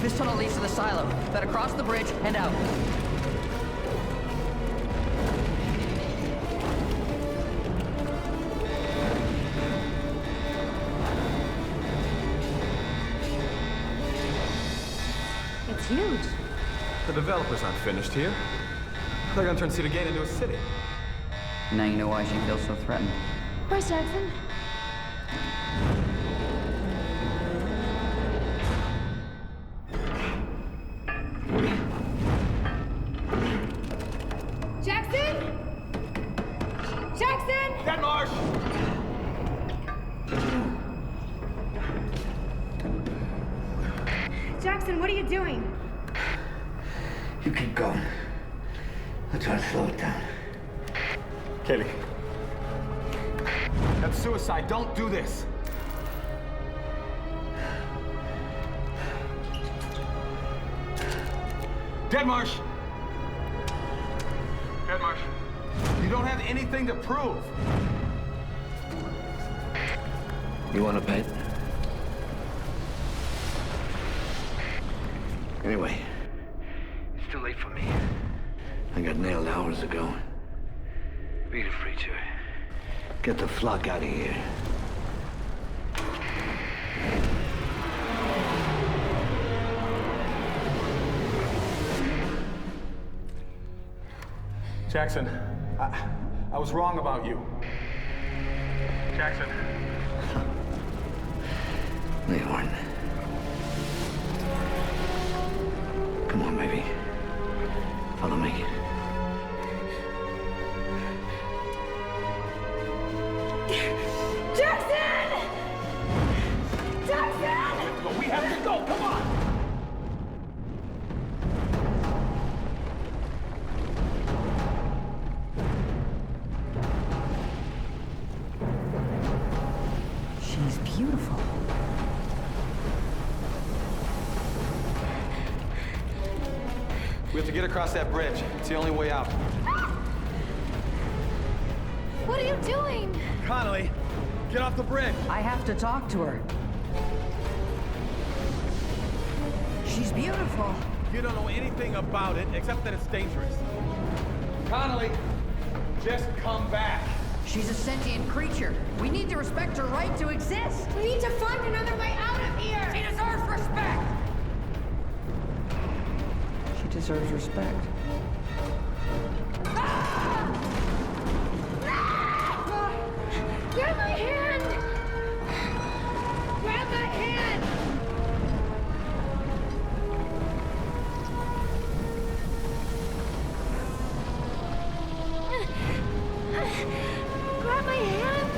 This tunnel leads to the silo, then across the bridge and out. It's huge. The developers aren't finished here. They're gonna turn Cedar Gate into a city. Now you know why she feels so threatened. Where's Jackson? Marsh! Jackson, what are you doing? You keep going. I'll try to slow it down. Kaylee. That's suicide. Don't do this. Dead Marsh! Dead Marsh. You don't have anything to prove. You want to bet? Anyway, it's too late for me. I got nailed hours ago. Beat it, preacher. Get the flock out of here. Jackson, I was wrong about you. Jackson. No, you weren't. Come on, baby. Follow me. Jackson! Jackson! But we have to go. Come on. She's beautiful. We have to get across that bridge. It's the only way out. What are you doing? Connolly, get off the bridge. I have to talk to her. She's beautiful. You don't know anything about it except that it's dangerous. Connolly, just come back. She's a sentient creature. We need to respect her right to exist. We need to find another way out of here. She deserves respect. She deserves respect. Grab my hand! Grab my hand! Grab my hand!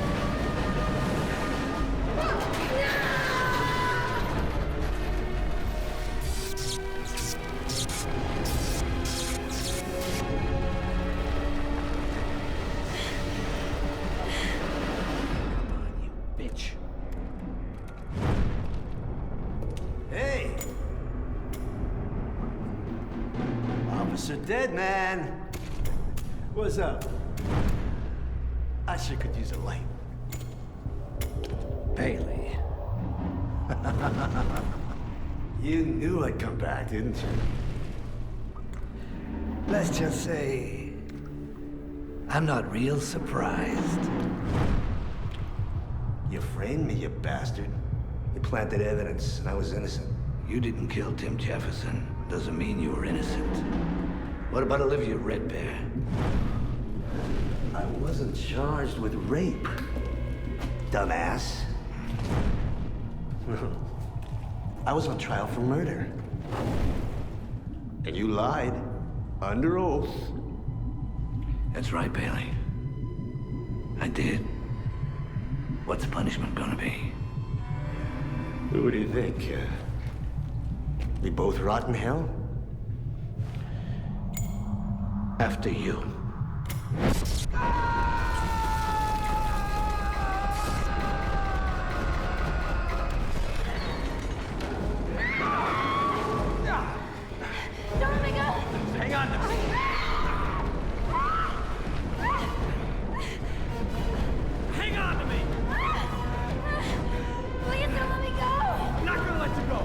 Bitch. Hey! Officer Deadman! What's up? I sure could use a light. Bailey. You knew I'd come back, didn't you? Let's just say, I'm not real surprised. You framed me, you bastard. You planted evidence, and I was innocent. You didn't kill Tim Jefferson. Doesn't mean you were innocent. What about Olivia Redbear? I wasn't charged with rape, dumbass. I was on trial for murder. And you lied, under oath. That's right, Bailey. I did. What's the punishment gonna be? Who do you think? We both rot in hell? After you. Don't let me go! Hang on to me. Hang on to me. Please don't let me go! I'm not gonna let you go.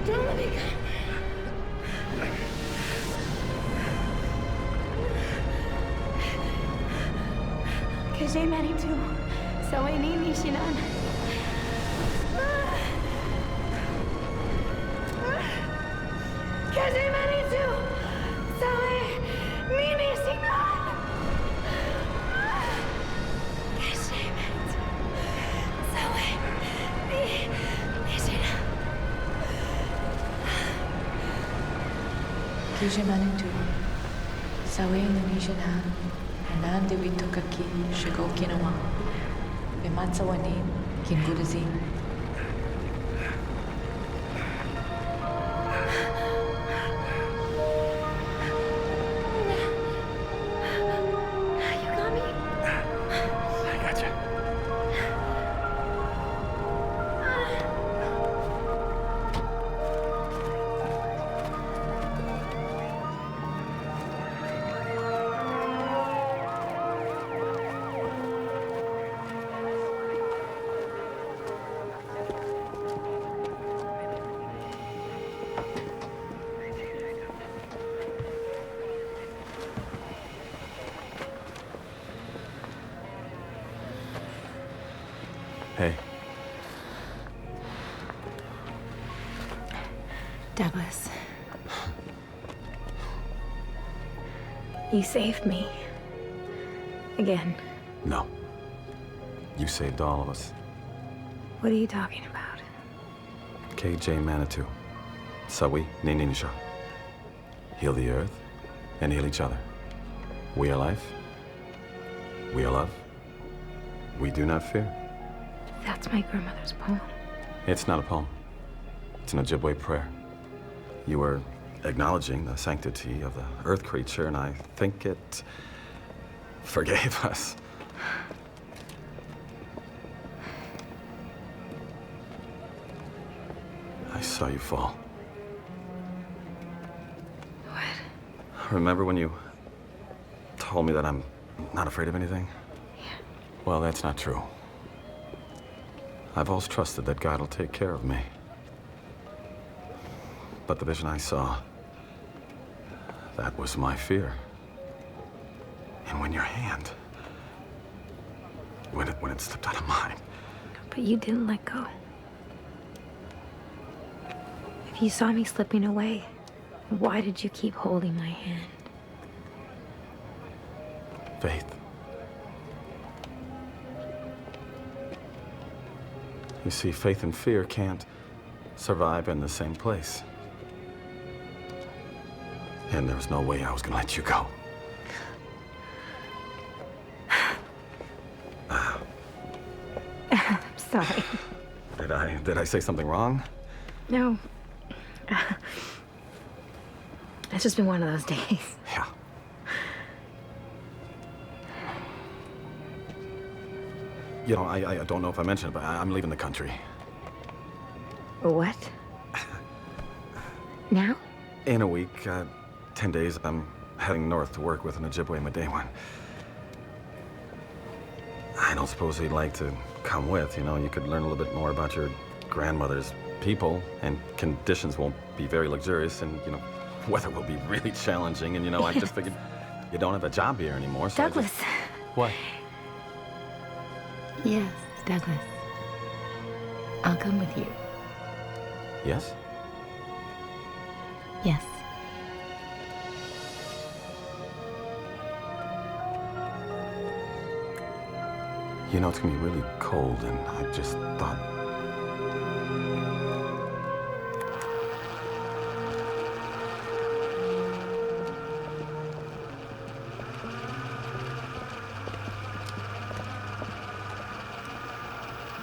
Don't let me go! Kasi mani tu, sa way ni sinan. Kijimanitu, Sawe Nanijana, Hanan de Witukaki, Shigo Kinawa, Bimatsawanin, Kimbudazin. Hey. Douglas. You saved me. Again. No. You saved all of us. What are you talking about? KJ Manitou. Sawi Nininja. Heal the earth and heal each other. We are life. We are love. We do not fear. That's my grandmother's poem. It's not a poem. It's an Ojibwe prayer. You were acknowledging the sanctity of the earth creature, and I think it forgave us. I saw you fall. What? Remember when you told me that I'm not afraid of anything? Yeah. Well, that's not true. I've always trusted that God will take care of me. But the vision I saw, that was my fear. And when your hand, when it slipped out of mine. But you didn't let go. If you saw me slipping away, why did you keep holding my hand? Faith. You see, faith and fear can't survive in the same place. And there was no way I was gonna let you go. I'm sorry. Did I say something wrong? No. It's just been one of those days. Yeah. You know, I don't know if I mentioned it, but I'm leaving the country. What? Now? In a week, 10 days, I'm heading north to work with an Ojibwe Medewan. I don't suppose he'd like to come with, you know. You could learn a little bit more about your grandmother's people, and conditions won't be very luxurious, and, you know, weather will be really challenging, and, you know, I just figured you don't have a job here anymore, so Douglas. What? Yes, Douglas. I'll come with you. Yes? Yes. You know, it's gonna be really cold, and I just thought...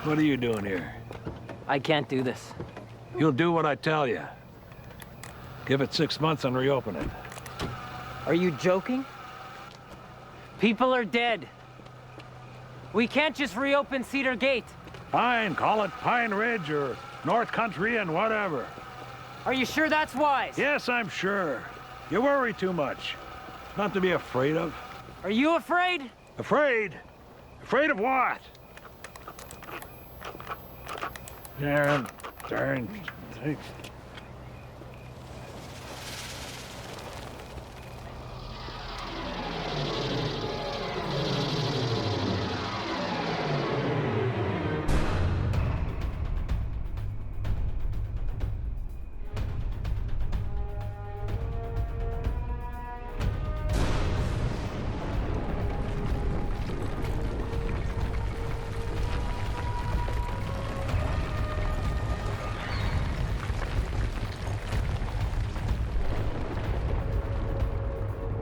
What are you doing here? I can't do this. You'll do what I tell you. Give it 6 months and reopen it. Are you joking? People are dead. We can't just reopen Cedar Gate. Fine, call it Pine Ridge or North Country and whatever. Are you sure that's wise? Yes, I'm sure. You worry too much. Not to be afraid of. Are you afraid? Afraid? Afraid of what? Darn.